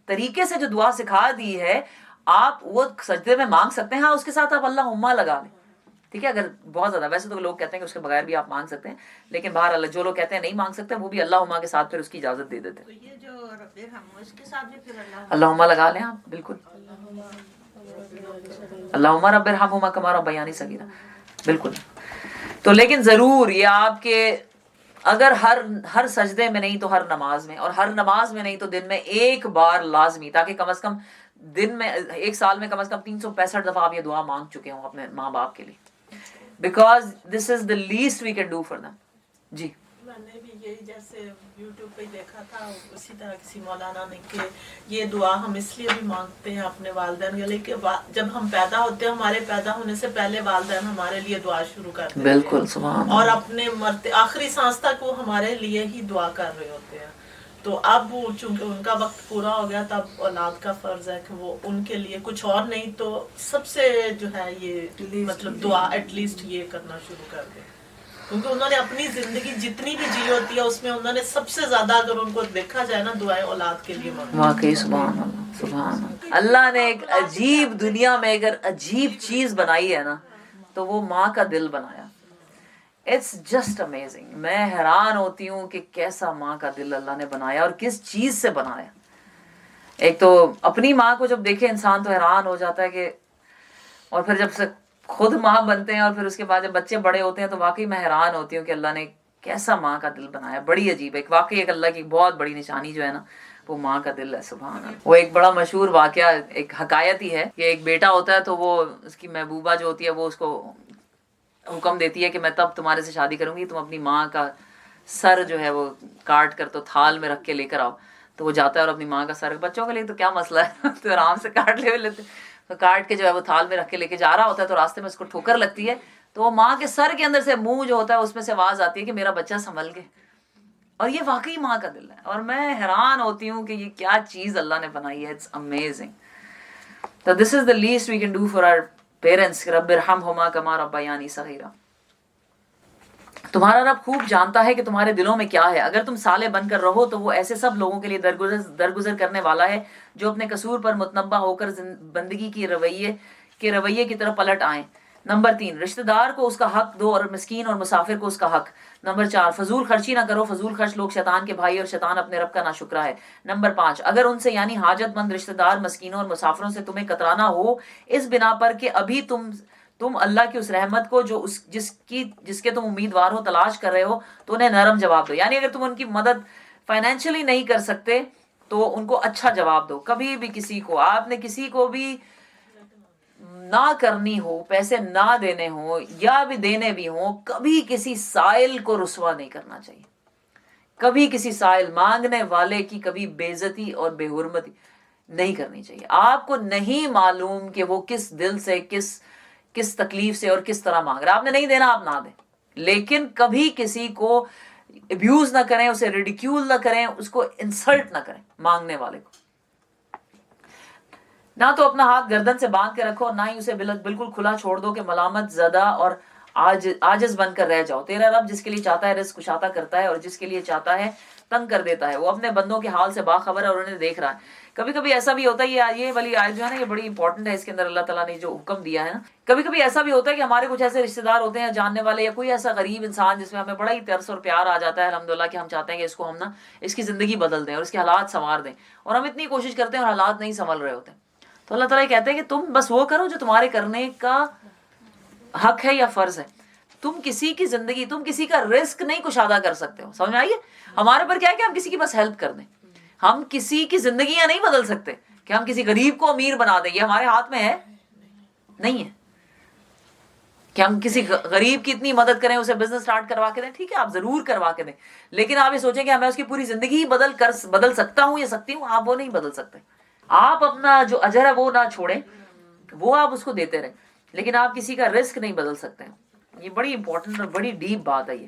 طریقے سے جو دعا سکھا دی ہے، آپ وہ سجدے میں مانگ سکتے ہیں. ہاں اس کے ساتھ آپ اللہم لگا لیں، ٹھیک ہے. اگر بہت زیادہ، ویسے تو لوگ کہتے ہیں کہ اس کے بغیر بھی آپ مانگ سکتے ہیں، لیکن بہرحال جو لوگ کہتے ہیں نہیں مانگ سکتے وہ بھی اللہم کے ساتھ پھر اس کی اجازت دے دیتے ہیں. تو یہ جو رب ارحم اس کے ساتھ بھی پھر اللہم لگا لیں آپ، بالکل. اللہم رب ارحمہما کما ربیانی صغیرا، بالکل. تو لیکن ضرور یہ آپ کے اگر ہر سجدے میں نہیں تو ہر نماز میں، اور ہر نماز میں نہیں تو دن میں ایک بار لازمی، تاکہ کم از کم دن میں ایک سال میں کم از کم 365 دفعہ آپ یہ دعا مانگ چکے ہوں اپنے ماں باپ کے لیے، because this is the least we can do for them. جی میں نے بھی یہی جیسے یوٹیوب پہ دیکھا تھا اسی طرح کسی مولانا نے کہ یہ دعا ہم اس لیے بھی مانگتے ہیں اپنے والدین کے لیے کہ جب ہم پیدا ہوتے ہیں ہمارے پیدا ہونے سے پہلے والدین ہمارے لیے دعا شروع کرتے ہیں، بالکل سبحان اور اپنے مرتے آخری سانس تک وہ ہمارے لیے ہی دعا کر رہے ہوتے ہیں. تو اب وہ چونکہ ان کا وقت پورا ہو گیا، تب اولاد کا فرض ہے کہ وہ ان کے لیے کچھ اور نہیں تو سب سے جو ہے یہ مطلب دعا ایٹ لیسٹ یہ کرنا شروع کر دیں، کیونکہ انہوں نے اپنی زندگی جتنی بھی جی ہوتی ہے اس میں انہوں نے سب سے زیادہ اگر ان کو دیکھا جائے نا دعائیں اولاد کے لیے مانگی. واقعی سبحان اللہ سبحان اللہ. اللہ نے ایک عجیب دنیا میں اگر عجیب چیز بنائی ہے نا تو وہ ماں کا دل بنایا. It's just amazing. میں حیران ہوتی ہوں کہ کیسا ماں کا دل اللہ نے بنایا اور کس چیز سے بنایا. ایک تو اپنی ماں کو جب دیکھے انسان تو حیران ہو جاتا ہے کہ، اور پھر جب سے خود ماں بنتے ہیں اور پھر اس کے بعد جب بچے بڑے ہوتے ہیں تو واقعی میں حیران ہوتی ہوں کہ اللہ نے کیسا ماں کا دل بنایا. بڑی عجیب ہے. واقعی ایک اللہ کی بہت بڑی نشانی جو ہے نا وہ ماں کا دل ہے سبحان اللہ. وہ ایک بڑا مشہور واقعہ ایک حکایت ہی ہے کہ ایک بیٹا ہوتا ہے تو وہ اس کی محبوبہ جو ہوتی ہے وہ اس کو حکم دیتی ہے کہ میں تب تمہارے سے شادی کروں گی، تم اپنی ماں کا سر جو ہے وہ کاٹ کر تو تھال میں رکھ کے لے کر آؤ. تو وہ جاتا ہے اور اپنی ماں کا سر، بچوں کے لیے تو کیا مسئلہ ہے تو آرام سے کاٹ لیتے، تو کاٹ کے جو ہے وہ تھال میں رکھ کے لے کے جا رہا ہوتا ہے. تو راستے میں اس کو ٹھوکر لگتی ہے تو وہ ماں کے سر کے اندر سے منہ جو ہوتا ہے اس میں سے آواز آتی ہے کہ میرا بچہ سنبھل کے. اور یہ واقعی ماں کا دل ہے، اور میں حیران ہوتی ہوں کہ یہ کیا چیز اللہ نے بنائی ہے. It's amazing. تو this is the least we can do for our parents. رب ارحمہما کما ربیانی صغیرا. تمہارا رب خوب جانتا ہے کہ تمہارے دلوں میں کیا ہے. اگر تم صالح بن کر رہو تو وہ ایسے سب لوگوں کے لیے درگزر کرنے والا ہے جو اپنے قصور پر متنبہ ہو کر بندگی کی رویے کی طرف پلٹ آئیں. نمبر 3، رشتہ دار کو اس کا حق دو اور مسکین اور مسافر کو اس کا حق. نمبر 4، فضول خرچی نہ کرو. فضول خرچ لوگ شیطان کے بھائی اور شیطان اپنے رب کا ناشکرا ہے. نمبر 5، اگر ان سے یعنی حاجت مند رشتہ دار مسکینوں اور مسافروں سے تمہیں کترانا ہو اس بنا پر کہ ابھی تم اللہ کی اس رحمت کو جو جس کے تم امیدوار ہو، تلاش کر رہے ہو، تو انہیں نرم جواب دو. یعنی اگر تم ان کی مدد فائنینشلی نہیں کر سکتے تو ان کو اچھا جواب دو. کبھی بھی کسی کو، آپ نے کسی کو بھی نہ کرنی ہو، پیسے نہ دینے ہوں یا بھی دینے بھی ہوں، کبھی کسی سائل کو رسوا نہیں کرنا چاہیے. کبھی کسی سائل مانگنے والے کی کبھی بے عزتی اور بے حرمتی نہیں کرنی چاہیے. آپ کو نہیں معلوم کہ وہ کس دل سے، کس تکلیف سے اور کس طرح مانگ رہا ہے. آپ نے نہیں دینا، آپ نہ دیں، لیکن کبھی کسی کو ابیوز نہ کریں، اسے ریڈیکیول نہ کریں، اس کو انسلٹ نہ کریں مانگنے والے کو. نہ تو اپنا ہاتھ گردن سے باندھ کے رکھو اور نہ ہی اسے بالکل کھلا چھوڑ دو کہ ملامت زدہ اور عاجز بن کر رہ جاؤ. تیرا رب جس کے لیے چاہتا ہے رزق کشادہ کرتا ہے اور جس کے لیے چاہتا ہے تنگ کر دیتا ہے. وہ اپنے بندوں کے حال سے باخبر ہے اور انہیں دیکھ رہا ہے. کبھی کبھی ایسا بھی ہوتا ہے، یہ والی آیت جو ہے نا، یہ بڑی امپورٹنٹ ہے. اس کے اندر اللہ تعالیٰ نے جو حکم دیا ہے نا، کبھی کبھی ایسا بھی ہوتا ہے کہ ہمارے کچھ ایسے رشتہ دار ہوتے ہیں، جاننے والے، یا کوئی ایسا غریب انسان جس میں ہمیں بڑا ہی ترس اور پیار آ جاتا ہے الحمدللہ، کہ ہم چاہتے ہیں کہ اس کو ہم نا اس کی زندگی بدل دیں اور اس کے حالات سنوار دیں، اور ہم اتنی کوشش کرتے ہیں اور حالات نہیں سنبھل رہے ہوتے. تو اللہ تعالیٰ کہتے ہیں کہ تم بس وہ کرو جو تمہارے کرنے کا حق ہے یا فرض ہے. تم کسی کی زندگی، تم کسی کا رزق نہیں کشادہ کر سکتے ہو. سمجھ میں آئیے؟ ہمارے پر کیا ہے کہ ہم کسی کی بس ہیلپ کر دیں. ہم کسی کی زندگیاں نہیں بدل سکتے کہ ہم کسی غریب کو امیر بنا دیں. یہ ہمارے ہاتھ میں ہے نہیں ہے کہ ہم کسی غریب کی اتنی مدد کریں، اسے بزنس سٹارٹ کروا کے دیں. ٹھیک ہے، آپ ضرور کروا کے دیں، لیکن آپ یہ سوچیں کہ میں اس کی پوری زندگی بدل سکتا ہوں یا سکتی ہوں. آپ وہ نہیں بدل سکتے. آپ اپنا جو اجر ہے وہ نہ چھوڑیں، وہ آپ اس کو دیتے رہیں، لیکن آپ کسی کا رزق نہیں بدل سکتے. یہ بڑی امپورٹنٹ اور بڑی ڈیپ بات ہے. یہ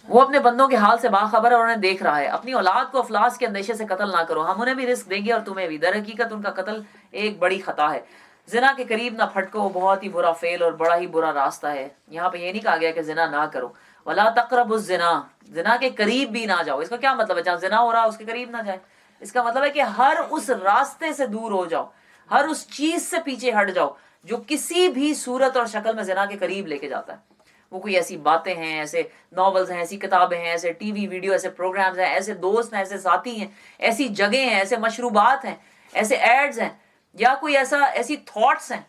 وہ اپنے بندوں کے حال سے باخبر ہے اور انہیں دیکھ رہا ہے. اپنی اولاد کو افلاس کے اندیشے سے قتل نہ کرو، ہم انہیں بھی رزق دیں گے اور تمہیں بھی. در حقیقت ان کا قتل ایک بڑی خطا ہے. زنا کے قریب نہ پھٹکو، وہ بہت ہی برا فعل اور بڑا ہی برا راستہ ہے. یہاں پہ یہ نہیں کہا گیا کہ زنا نہ کرو. ولا تقربوا الزنا، زنا کے قریب بھی نہ جاؤ. اس کا کیا مطلب ہے؟ جہاں زنا ہو رہا اس کے قریب نہ جائے. اس کا مطلب ہے کہ ہر اس راستے سے دور ہو جاؤ، ہر اس چیز سے پیچھے ہٹ جاؤ جو کسی بھی صورت اور شکل میں زنا کے قریب لے کے جاتا ہے. وہ کوئی ایسی باتیں ہیں، ایسے ناولز ہیں، ایسی کتابیں ہیں، ایسے ٹی وی ویڈیو، ایسے پروگرامز ہیں، ایسے دوست ہیں، ایسے ساتھی ہیں، ایسی جگہیں ہیں، ایسے مشروبات ہیں، ایسے ایڈز ہیں، یا کوئی ایسی تھاٹس ہیں.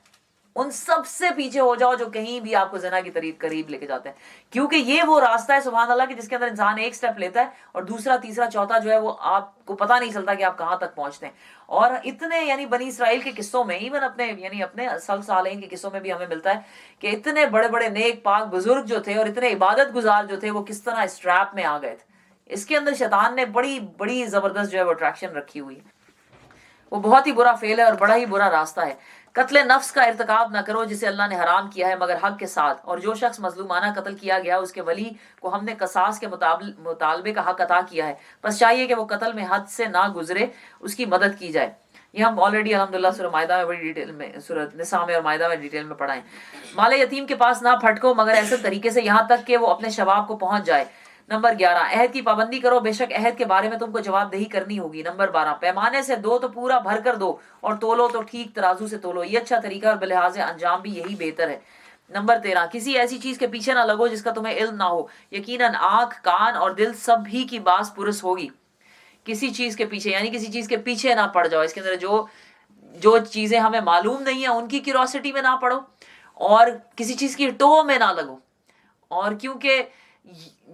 ان سب سے پیچھے ہو جاؤ جو کہیں بھی آپ کو زنا کی قریب لے کے جاتے ہیں. کیونکہ یہ وہ راستہ ہے سبحان اللہ کہ جس کے اندر انسان ایک سٹیپ لیتا ہے اور دوسرا، تیسرا، چوتھا جو ہے وہ آپ کو پتہ نہیں چلتا کہ آپ کہاں تک پہنچتے ہیں. اور اتنے یعنی بنی اسرائیل کے قصوں میں، ایون اپنے سلف صالحین کے قصوں میں بھی ہمیں ملتا ہے کہ اتنے بڑے بڑے نیک پاک بزرگ جو تھے اور اتنے عبادت گزار جو تھے، وہ کس طرح اس ٹریپ میں آ گئے تھے. اس کے اندر شیطان نے بڑی بڑی زبردست جو ہے وہ اٹریکشن رکھی ہوئی ہے. وہ بہت ہی برا فعل ہے اور بڑا ہی برا راستہ ہے. قتل نفس کا ارتکاب نہ کرو جسے اللہ نے حرام کیا ہے مگر حق کے ساتھ، اور جو شخص مظلومانہ قتل کیا گیا اس کے ولی کو ہم نے قصاص کے مطالبے کا حق عطا کیا ہے، بس چاہیے کہ وہ قتل میں حد سے نہ گزرے، اس کی مدد کی جائے. یہ ہم آلریڈی الحمدللہ سورہ مائدہ میں بڑی ڈیٹیل میں، سورہ نساء میں اور مائدہ میں ڈیٹیل میں پڑھائیں. مال یتیم کے پاس نہ پھٹکو مگر ایسے طریقے سے یہاں تک کہ وہ اپنے شباب کو پہنچ جائے. نمبر 11، عہد کی پابندی کرو، بے شک عہد کے بارے میں تم کو جواب دہی کرنی ہوگی. نمبر 12، پیمانے سے دو تو پورا بھر کر دو، اور تولو تو ٹھیک ترازو سے تولو، یہ اچھا طریقہ اور بلحاظ انجام بھی یہی بہتر ہے. نمبر 13، کسی ایسی چیز کے پیچھے نہ لگو جس کا تمہیں علم نہ ہو، یقیناً آنکھ، کان اور دل سب ہی کی باس پرس ہوگی. کسی چیز کے پیچھے یعنی کسی چیز کے پیچھے نہ پڑ جاؤ. اس کے اندر جو چیزیں ہمیں معلوم نہیں ہیں ان کی کیوریوسٹی میں نہ پڑو، اور کسی چیز کی ٹو میں نہ لگو. اور کیونکہ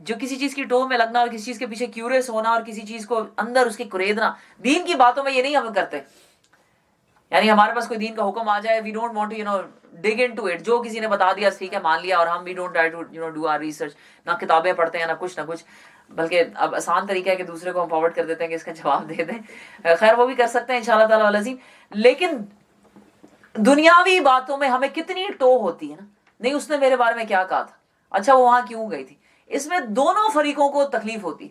جو کسی چیز کی ٹو میں لگنا اور کسی چیز کے پیچھے کیوریس ہونا اور کسی چیز کو اندر اس کی کریدنا، دین کی باتوں میں یہ نہیں ہم کرتے. یعنی ہمارے پاس کوئی دین کا حکم آ جائے، we don't want to dig into it. جو کسی نے بتا دیا ٹھیک ہے مان لیا، اور ہم we don't try to do our research. نہ کتابیں پڑھتے ہیں نہ کچھ، بلکہ اب آسان طریقہ ہے کہ دوسرے کو ہم فارورڈ کر دیتے ہیں کہ اس کا جواب دے دیں. خیر وہ بھی کر سکتے ہیں انشاءاللہ تعالی العظیم. لیکن دنیاوی باتوں میں ہمیں کتنی ٹو ہوتی ہے نا، نہیں اس نے میرے بارے میں کیا کہا تھا، اچھا وہ وہاں کیوں گئی تھی. اس میں دونوں فریقوں کو تکلیف ہوتی.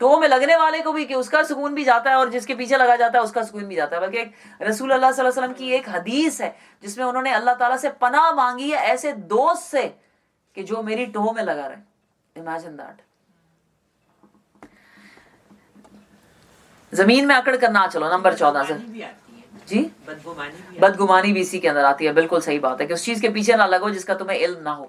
ٹو میں لگنے والے کو بھی کہ اس کا سکون بھی جاتا ہے، اور جس کے پیچھے لگا جاتا ہے اس کا سکون بھی جاتا ہے. بلکہ ایک رسول اللہ صلی اللہ علیہ وسلم کی ایک حدیث ہے جس میں انہوں نے اللہ تعالیٰ سے پناہ مانگی ہے ایسے دوست سے کہ جو میری ٹو میں لگا رہے. Imagine that. زمین میں اکڑ کر نہ چلو. نمبر 14 سے جی بدگمانی بھی اسی کے اندر آتی ہے. بالکل صحیح بات ہے کہ اس چیز کے پیچھے نہ لگو جس کا تمہیں علم نہ ہو.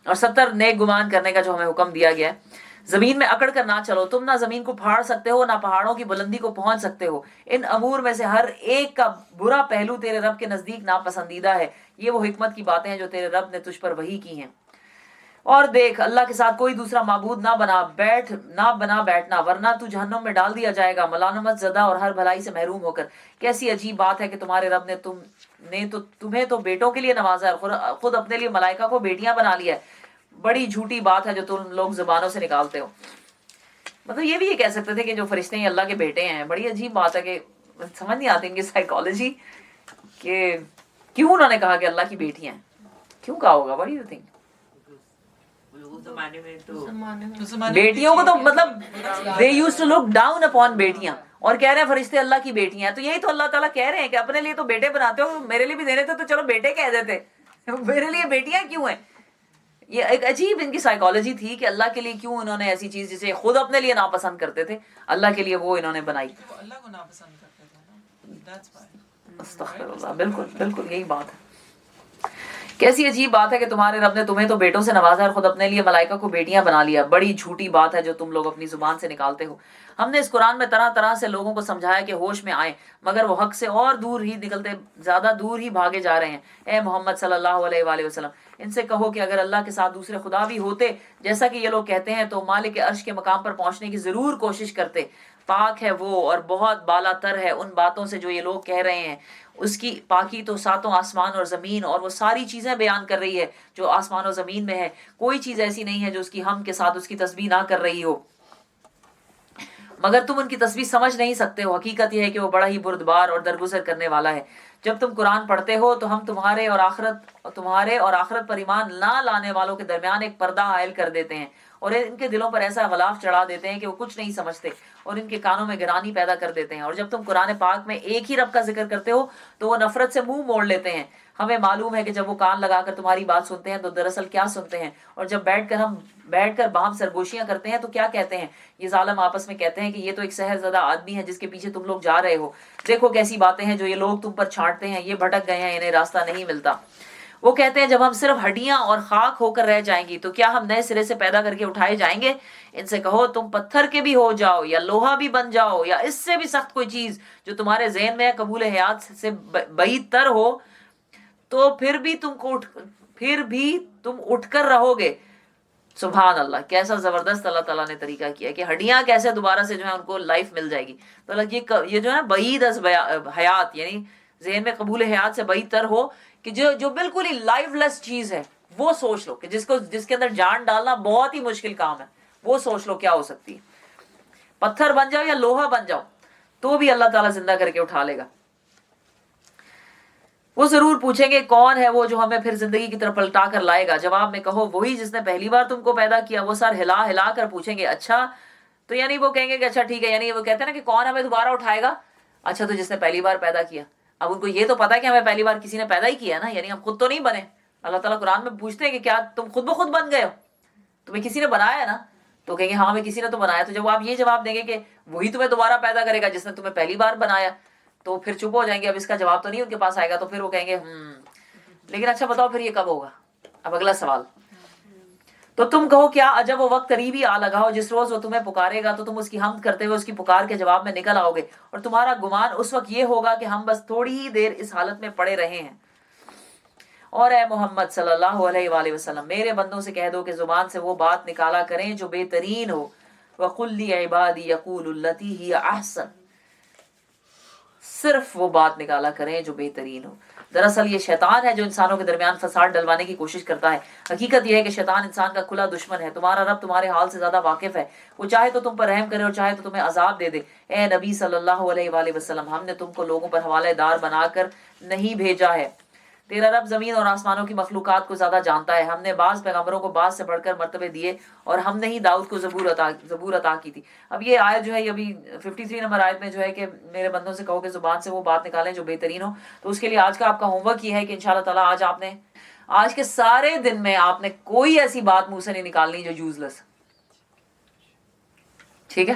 اور 70 نیک گمان کرنے کا جو ہمیں حکم دیا گیا ہے. زمین میں اکڑ کر نہ چلو، تم نہ زمین کو پھاڑ سکتے ہو نہ پہاڑوں کی بلندی کو پہنچ سکتے ہو، ان امور میں سے ہر ایک کا برا پہلو تیرے رب کے نزدیک ناپسندیدہ ہے، یہ وہ حکمت کی باتیں ہیں جو تیرے رب نے تجھ پر وحی کی ہیں۔ اور دیکھ اللہ کے ساتھ کوئی دوسرا معبود نہ بنا بیٹھنا، ورنہ تو جہنم میں ڈال دیا جائے گا ملامت زدہ اور ہر بھلائی سے محروم ہو کر۔ کیسی عجیب بات ہے کہ تمہارے رب نے تمہیں تو بیٹوں کے لیے نوازا ہے، خود اپنے لیے ملائکہ کو بیٹیاں بنا لیا ہے۔ بڑی جھوٹی بات ہے جو تم لوگ زبانوں سے نکالتے ہو۔ مطلب یہ بھی یہ کہہ سکتے تھے کہ جو فرشتے ہیں اللہ کے بیٹے ہیں۔ بڑی عجیب بات ہے کہ سمجھ نہیں آتی ان کی سائیکالوجی کہ کیوں انہوں نے کہا کہ اللہ کی بیٹیاں ہیں، کیوں کہا ہوگا؟ بڑی تھنک بیٹیوں کو تو مطلب they used to look down upon بیٹیاں، اور کہہ رہے ہیں فرشتے اللہ کی بیٹیاں ہیں۔ تو یہی تو اللہ تعالیٰ کہہ رہے ہیں کہ اپنے لیے تو بیٹے بناتے ہو، میرے لیے بھی دینے تھے تو چلو بیٹے کہہ دیتے، میرے لیے بیٹیاں کیوں ہیں؟ یہ ایک عجیب ان کی سائیکالوجی تھی کہ اللہ کے لیے کیوں انہوں نے ایسی چیز جسے خود اپنے لیے ناپسند کرتے تھے اللہ کے لیے وہ انہوں نے بنائی۔ اللہ کو ناپسند کرتے تھے نا، that's why۔ استغفر اللہ، بالکل بالکل یہی بات ہے۔ کیسی عجیب بات ہے کہ تمہارے رب نے تمہیں تو بیٹوں سے نوازا اور خود اپنے لیے ملائکہ کو بیٹیاں بنا لیا۔ بڑی جھوٹی بات ہے جو تم لوگ اپنی زبان سے نکالتے ہو۔ ہم نے اس قرآن میں طرح طرح سے لوگوں کو سمجھایا کہ ہوش میں آئیں، مگر وہ حق سے اور دور ہی نکلتے، زیادہ دور ہی بھاگے جا رہے ہیں۔ اے محمد صلی اللہ علیہ وآلہ وسلم، ان سے کہو کہ اگر اللہ کے ساتھ دوسرے خدا بھی ہوتے جیسا کہ یہ لوگ کہتے ہیں تو مالک عرش کے مقام پر پہنچنے کی ضرور کوشش کرتے۔ پاک ہے وہ اور بہت بالا تر ہے ان باتوں سے جو یہ لوگ کہہ رہے ہیں۔ اس کی پاکی تو ساتوں آسمان اور زمین اور وہ ساری چیزیں بیان کر رہی ہے جو آسمان و زمین میں ہے، کوئی چیز ایسی نہیں ہے جو اس کی ہم کے ساتھ اس کی تسبیح نہ کر رہی ہو، مگر تم ان کی تسبیح سمجھ نہیں سکتے ہو۔ حقیقت یہ ہے کہ وہ بڑا ہی بردبار اور درگزر کرنے والا ہے۔ جب تم قرآن پڑھتے ہو تو ہم تمہارے اور آخرت پر ایمان نہ لانے والوں کے درمیان ایک پردہ حائل کر دیتے ہیں اور ان کے دلوں پر ایسا غلاف چڑھا دیتے ہیں کہ وہ کچھ نہیں سمجھتے اور ان کے کانوں میں گرانی پیدا کر دیتے ہیں۔ اور جب تم قرآن پاک میں ایک ہی رب کا ذکر کرتے ہو تو وہ نفرت سے منہ موڑ لیتے ہیں۔ ہمیں معلوم ہے کہ جب وہ کان لگا کر تمہاری بات سنتے ہیں تو دراصل کیا سنتے ہیں، اور جب بیٹھ کر باہم سرگوشیاں کرتے ہیں تو کیا کہتے ہیں۔ یہ ظالم آپس میں کہتے ہیں کہ یہ تو ایک سحر زدہ آدمی ہے جس کے پیچھے تم لوگ جا رہے ہو۔ دیکھو کیسی باتیں ہیں جو یہ لوگ تم پر چھانٹتے ہیں، یہ بھٹک گئے ہیں، انہیں راستہ نہیں ملتا۔ وہ کہتے ہیں جب ہم صرف ہڈیاں اور خاک ہو کر رہ جائیں گی تو کیا ہم نئے سرے سے پیدا کر کے اٹھائے جائیں گے؟ ان سے کہو تم پتھر کے بھی ہو جاؤ یا لوہا بھی بن جاؤ یا اس سے بھی سخت کوئی چیز جو تمہارے ذہن میں قبول حیات سے بعید تر ہو، تو پھر بھی تم اٹھ کر رہو گے۔ سبحان اللہ، کیسا زبردست اللہ تعالیٰ نے طریقہ کیا کہ ہڈیاں کیسے دوبارہ سے جو ہے ان کو لائف مل جائے گی۔ تو یہ جو ہے نا بعید از حیات، یعنی ذہن میں قبول حیات سے بعید تر ہو کہ جو بالکل ہی لائف لیس چیز ہے وہ سوچ لو کہ جس کے اندر جان ڈالنا بہت ہی مشکل کام ہے، وہ سوچ لو کیا ہو سکتی ہے۔ پتھر بن جاؤ یا لوہا بن جاؤ تو بھی اللہ تعالیٰ زندہ کر کے اٹھا لے گا۔ وہ ضرور پوچھیں گے کون ہے وہ جو ہمیں پھر زندگی کی طرف پلٹا کر لائے گا؟ جواب میں کہو وہی جس نے پہلی بار تم کو پیدا کیا۔ وہ سر ہلا ہلا کر پوچھیں گے اچھا، تو یعنی وہ کہیں گے کہ اچھا ٹھیک ہے، یعنی وہ کہتے ہیں نا کہ کون ہمیں دوبارہ اٹھائے گا؟ اچھا تو جس نے پہلی بار پیدا کیا۔ اب ان کو یہ تو پتا ہے کہ ہمیں پہلی بار کسی نے پیدا ہی کیا نا، یعنی ہم خود تو نہیں بنے۔ اللہ تعالیٰ قرآن میں پوچھتے ہیں کہ کیا تم خود بخود بن گئے ہو؟ تمہیں کسی نے بنایا نا؟ تو کہیں گے ہاں ہمیں کسی نے تو بنایا۔ تو جب آپ یہ جواب دیں گے کہ وہی تمہیں دوبارہ پیدا کرے گا جس نے تمہیں پہلی بار بنایا، تو پھر چپ ہو جائیں گے، اب اس کا جواب تو نہیں ان کے پاس آئے گا۔ تو پھر وہ کہیں گے لیکن اچھا بتاؤ پھر یہ کب ہوگا؟ اب اگلا سوال، تو تم کہو کیا عجب وہ وقت قریبی آ لگا ہو جس روز وہ تمہیں پکارے گا تو تم اس کی حمد کرتے ہوئے اس کی پکار کے جواب میں نکل آؤ گے، اور تمہارا گمان اس وقت یہ ہوگا کہ ہم بس تھوڑی ہی دیر اس حالت میں پڑے رہے ہیں۔ اور اے محمد صلی اللہ علیہ وآلہ وسلم، میرے بندوں سے کہہ دو کہ زبان سے وہ بات نکالا کریں جو بہترین ہو۔ وَقُلْ لِعِبَادِي يَقُولُوا الَّتِي هِيَ أَحْسَنُ، صرف وہ بات نکالا کریں جو بہترین ہو۔ دراصل یہ شیطان ہے جو انسانوں کے درمیان فساد ڈلوانے کی کوشش کرتا ہے۔ حقیقت یہ ہے کہ شیطان انسان کا کھلا دشمن ہے۔ تمہارا رب تمہارے حال سے زیادہ واقف ہے، وہ چاہے تو تم پر رحم کرے اور چاہے تو تمہیں عذاب دے دے۔ اے نبی صلی اللہ علیہ وآلہ وسلم، ہم نے تم کو لوگوں پر حوالے دار بنا کر نہیں بھیجا ہے۔ تیرا رب زمین اور آسمانوں کی مخلوقات کو زیادہ جانتا ہے۔ ہم نے بعض پیغمبروں کو بعض سے بڑھ کر مرتبے دیے اور ہم نے ہی داؤد کو زبور عطا کی تھی۔ اب یہ آیت جو ہے، یہ ابھی 53 نمبر آیت میں جو ہے کہ میرے بندوں سے کہو کہ زبان سے وہ بات نکالیں جو بہترین ہو۔ تو اس کے لیے آج کا آپ کا ہوم ورک یہ ہے کہ انشاءاللہ تعالیٰ آج کے سارے دن میں آپ نے کوئی ایسی بات منہ سے نہیں نکالنی جو یوز لیس، ٹھیک ہے؟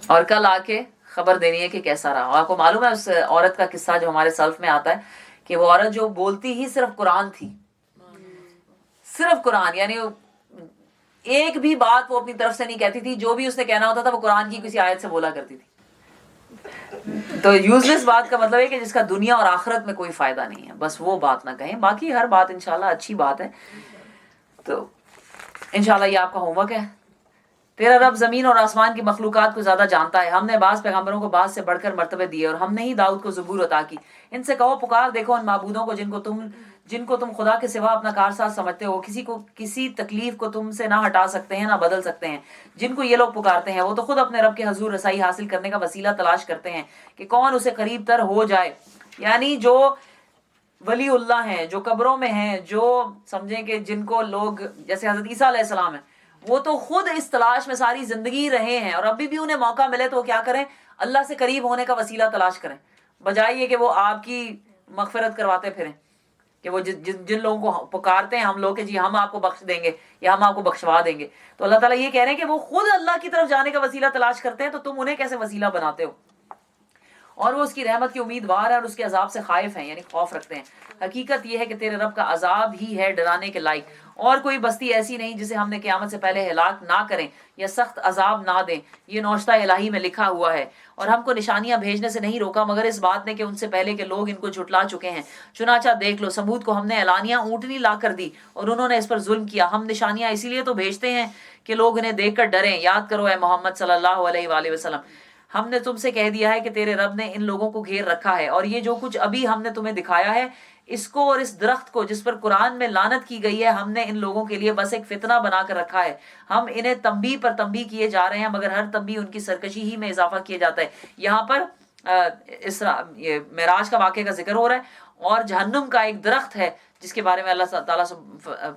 اور کل آ کے خبر دینی ہے کہ کیسا رہا۔ آپ کو معلوم ہے اس عورت کا قصہ جو ہمارے سلف میں آتا ہے کہ وہ عورت جو بولتی ہی صرف قرآن تھی، صرف قرآن، یعنی ایک بھی بات وہ اپنی طرف سے نہیں کہتی تھی، جو بھی اس نے کہنا ہوتا تھا وہ قرآن کی کسی آیت سے بولا کرتی تھی. تو یوزلیس بات کا مطلب ہے کہ جس کا دنیا اور آخرت میں کوئی فائدہ نہیں ہے، بس وہ بات نہ کہیں. باقی ہر بات انشاءاللہ اچھی بات ہے. تو انشاءاللہ یہ آپ کا ہوم ورک ہے. تیرا رب زمین اور آسمان کی مخلوقات کو زیادہ جانتا ہے. ہم نے بعض پیغمبروں کو بعض سے بڑھ کر مرتبے دیے اور ہم نے ہی داؤد کو زبور عطا کی. ان سے کہو پکار دیکھو ان معبودوں کو جن کو تم خدا کے سوا اپنا کارساز سمجھتے ہو. کسی تکلیف کو تم سے نہ ہٹا سکتے ہیں نہ بدل سکتے ہیں. جن کو یہ لوگ پکارتے ہیں وہ تو خود اپنے رب کے حضور رسائی حاصل کرنے کا وسیلہ تلاش کرتے ہیں کہ کون اسے قریب تر ہو جائے. یعنی جو ولی اللہ ہیں، جو قبروں میں ہیں، جو سمجھیں کہ جن کو لوگ جیسے حضرت عیسیٰ علیہ السلام ہیں، وہ تو خود اس تلاش میں ساری زندگی رہے ہیں اور ابھی بھی انہیں موقع ملے تو وہ کیا کریں؟ اللہ سے قریب ہونے کا وسیلہ تلاش کریں، بجائے یہ کہ وہ آپ کی مغفرت کرواتے پھریں. کہ وہ جن لوگوں کو پکارتے ہیں ہم لوگ کہ جی ہم آپ کو بخش دیں گے یا ہم آپ کو بخشوا دیں گے، تو اللہ تعالیٰ یہ کہہ رہے ہیں کہ وہ خود اللہ کی طرف جانے کا وسیلہ تلاش کرتے ہیں، تو تم انہیں کیسے وسیلہ بناتے ہو؟ اور وہ اس کی رحمت کی امیدوار ہیں اور اس کے عذاب سے خائف ہیں، یعنی خوف رکھتے ہیں. حقیقت یہ ہے کہ تیرے رب کا عذاب ہی ہے ڈرانے کے لائق، اور کوئی بستی ایسی نہیں جسے ہم نے قیامت سے پہلے ہلاک نہ کریں یا سخت عذاب نہ دیں. یہ نوشتہ الہی میں لکھا ہوا ہے. اور ہم کو نشانیاں بھیجنے سے نہیں روکا مگر اس بات نے کہ ان سے پہلے کے لوگ ان کو جھٹلا چکے ہیں. چنانچہ دیکھ لو سمود کو ہم نے اعلانیہ اونٹنی لا کر دی اور انہوں نے اس پر ظلم کیا. ہم نشانیاں اسی لیے تو بھیجتے ہیں کہ لوگ انہیں دیکھ کر ڈریں. یاد کرو اے محمد صلی اللہ علیہ وآلہ وسلم، ہم نے تم سے کہہ دیا ہے کہ تیرے رب نے ان لوگوں کو گھیر رکھا ہے، اور یہ جو کچھ ابھی ہم نے تمہیں دکھایا ہے اس کو اور اس درخت کو جس پر قرآن میں لعنت کی گئی ہے ہم نے ان لوگوں کے لیے بس ایک فتنہ بنا کر رکھا ہے. ہم انہیں تنبیہ پر تنبیہ کیے جا رہے ہیں مگر ہر تنبیہ ان کی سرکشی ہی میں اضافہ کیا جاتا ہے. یہاں پر معراج کا واقعے کا ذکر ہو رہا ہے اور جہنم کا ایک درخت ہے جس کے بارے میں اللہ تعالیٰ سے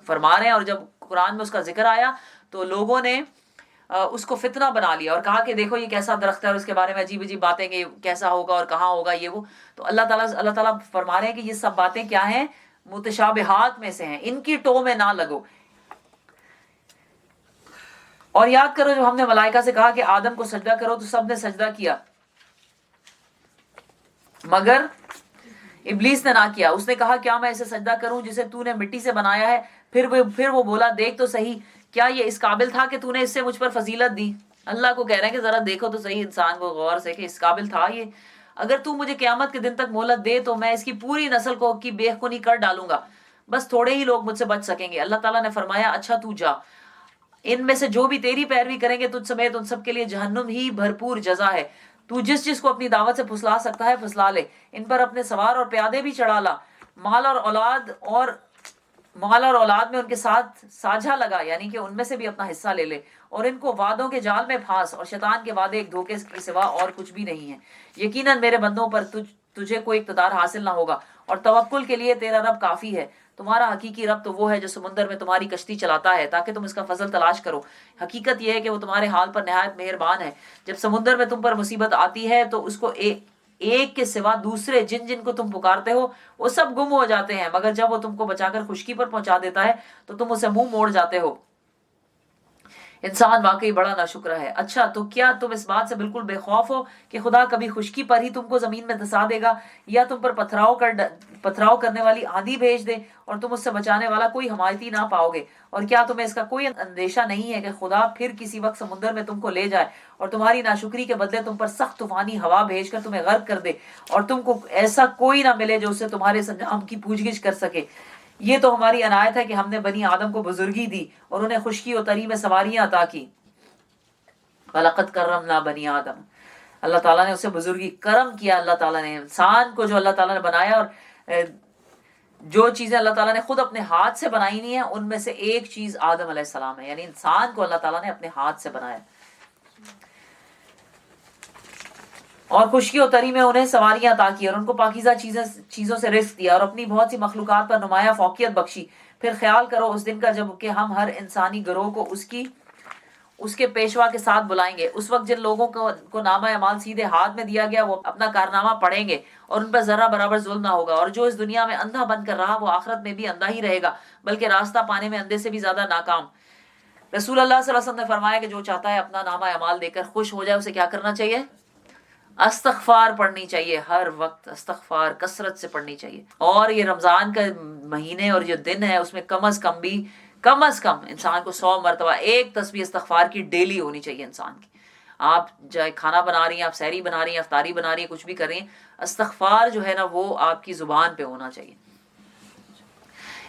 فرما رہے ہیں. اور جب قرآن میں اس کا ذکر آیا تو لوگوں نے اس کو فتنہ بنا لیا اور کہا کہ دیکھو یہ کیسا درخت ہے اور اس کے بارے میں عجیب عجیب باتیں کہ کیسا ہوگا اور کہاں ہوگا یہ وہ. تو اللہ تعالیٰ فرما رہے ہیں کہ یہ سب باتیں کیا ہیں؟ متشابہات میں سے ہیں، ان کی ٹو میں نہ لگو. اور یاد کرو جب ہم نے ملائکہ سے کہا کہ آدم کو سجدہ کرو تو سب نے سجدہ کیا مگر ابلیس نے نہ کیا. اس نے کہا کیا میں اسے سجدہ کروں جسے تو نے مٹی سے بنایا ہے؟ پھر وہ بولا دیکھ تو صحیح، کیا یہ اس قابل تھا کہ تو نے اس سے مجھ پر فضیلت دی؟ اللہ کو کہہ رہے ہیں کہ ذرا دیکھو تو صحیح انسان کو غور سے کہ اس قابل تھا یہ. اگر تو مجھے قیامت کے دن تک مہلت دے تو میں اس کی پوری نسل کو کی بے خونی کر ڈالوں گا، بس تھوڑے ہی لوگ مجھ سے بچ سکیں گے. اللہ تعالیٰ نے فرمایا اچھا تو جا، ان میں سے جو بھی تیری پیروی کریں گے تجھ سمیت ان سب کے لیے جہنم ہی بھرپور جزا ہے. تو جس کو اپنی دعوت سے پھسلا سکتا ہے پھسلا لے، ان پر اپنے سوار اور پیادے بھی چڑھا لا، مال اور اولاد میں ان کے ساتھ ساجھا لگا، یعنی کہ ان میں سے بھی اپنا حصہ لے لے، اور ان کو وعدوں کے جال میں پھانس، اور شیطان کے وعدے ایک دھوکے کے سوا اور کچھ بھی نہیں ہے. یقیناً میرے بندوں پر تجھے کوئی اقتدار حاصل نہ ہوگا، اور توکل کے لیے تیرا رب کافی ہے. تمہارا حقیقی رب تو وہ ہے جو سمندر میں تمہاری کشتی چلاتا ہے تاکہ تم اس کا فضل تلاش کرو. حقیقت یہ ہے کہ وہ تمہارے حال پر نہایت مہربان ہے. جب سمندر میں تم پر مصیبت آتی ہے تو اس کو ایک کے سوا دوسرے جن کو تم پکارتے ہو وہ سب گم ہو جاتے ہیں، مگر جب وہ تم کو بچا کر خشکی پر پہنچا دیتا ہے تو تم اسے منہ موڑ جاتے ہو. انسان واقعی بڑا ناشکرا ہے. اچھا تو کیا تم اس بات سے بالکل بے خوف ہو کہ خدا کبھی خشکی پر ہی تم کو زمین میں دھسا دے گا یا تم پر پتھراؤ کرنے والی آندھی بھیج دے اور تم اس سے بچانے والا کوئی حمایتی نہ پاؤ گے؟ اور کیا تمہیں اس کا کوئی اندیشہ نہیں ہے کہ خدا پھر کسی وقت سمندر میں تم کو لے جائے اور تمہاری ناشکری کے بدلے تم پر سخت طوفانی ہوا بھیج کر تمہیں غرق کر دے اور تم کو ایسا کوئی نہ ملے جو اسے تمہارے سنجام کی پوچھ گچھ کر سکے؟ یہ تو ہماری عنایت ہے کہ ہم نے بنی آدم کو بزرگی دی اور انہیں خشکی و تری میں سواریاں عطا کی. وَلَقَدْ كَرَّمْنَا بَنِي آدم، اللہ تعالیٰ نے اسے بزرگی کرم کیا. اللہ تعالیٰ نے انسان کو جو اللہ تعالیٰ نے بنایا، اور جو چیزیں اللہ تعالیٰ نے خود اپنے ہاتھ سے بنائی نہیں ہیں ان میں سے ایک چیز آدم علیہ السلام ہے، یعنی انسان کو اللہ تعالیٰ نے اپنے ہاتھ سے بنایا. اور خشکی و تری میں انہیں سواریاں عطا کی اور ان کو پاکیزہ چیزوں سے رزق دیا اور اپنی بہت سی مخلوقات پر نمایاں فوقیت بخشی. پھر خیال کرو اس دن کا جب کہ ہم ہر انسانی گروہ کو اس کے پیشوا کے ساتھ بلائیں گے. اس وقت جن لوگوں کو نامہ اعمال سیدھے ہاتھ میں دیا گیا وہ اپنا کارنامہ پڑھیں گے اور ان پر ذرہ برابر ظلم نہ ہوگا. اور جو اس دنیا میں اندھا بن کر رہا وہ آخرت میں بھی اندھا ہی رہے گا، بلکہ راستہ پانے میں اندھے سے بھی زیادہ ناکام. رسول اللہ صلی اللہ علیہ وسلم نے فرمایا کہ جو چاہتا ہے اپنا نامہ اعمال دے کر خوش ہو جائے اسے کیا کرنا چاہیے؟ استغفار پڑھنی چاہیے. ہر وقت استغفار کثرت سے پڑھنی چاہیے. اور یہ رمضان کا مہینے اور جو دن ہے اس میں کم از کم بھی کم از کم انسان کو 100 مرتبہ ایک تسبیح استغفار کی ڈیلی ہونی چاہیے انسان کی. آپ چاہے کھانا بنا رہی ہیں، آپ سحری بنا رہی ہیں، افطاری بنا رہی ہیں، کچھ بھی کر رہی ہیں، استغفار جو ہے نا وہ آپ کی زبان پہ ہونا چاہیے.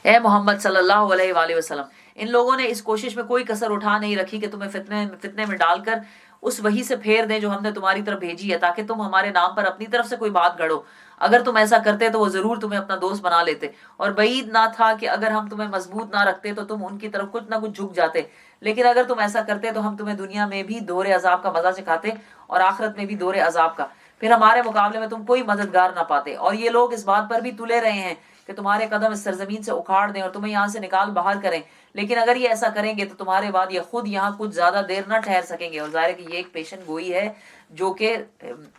اے محمد صلی اللہ علیہ وآلہ وسلم، ان لوگوں نے اس کوشش میں کوئی کسر اٹھا نہیں رکھی کہ تمہیں فتنے میں ڈال کر اس وحی سے پھیر دیں جو ہم نے تمہاری طرف بھیجی ہے، تاکہ تم ہمارے نام پر اپنی طرف سے کوئی بات گھڑو. اگر تم ایسا کرتے تو وہ ضرور تمہیں اپنا دوست بنا لیتے، اور بعید نہ تھا کہ اگر ہم تمہیں مضبوط نہ رکھتے تو تم ان کی طرف کچھ نہ کچھ جھک جاتے. لیکن اگر تم ایسا کرتے تو ہم تمہیں دنیا میں بھی دور عذاب کا مزہ چکھاتے اور آخرت میں بھی دور عذاب کا، پھر ہمارے مقابلے میں تم کوئی مددگار نہ پاتے. اور یہ لوگ اس بات پر بھی تلے رہے ہیں کہ تمہارے قدم اس سرزمین سے اکھاڑ دیں اور تمہیں یہاں سے نکال باہر کریں، لیکن اگر یہ ایسا کریں گے تو تمہارے بعد یہ خود یہاں کچھ زیادہ دیر نہ ٹھہر سکیں گے. اور ظاہر ہے کہ یہ ایک پیشن گوئی ہے جو کہ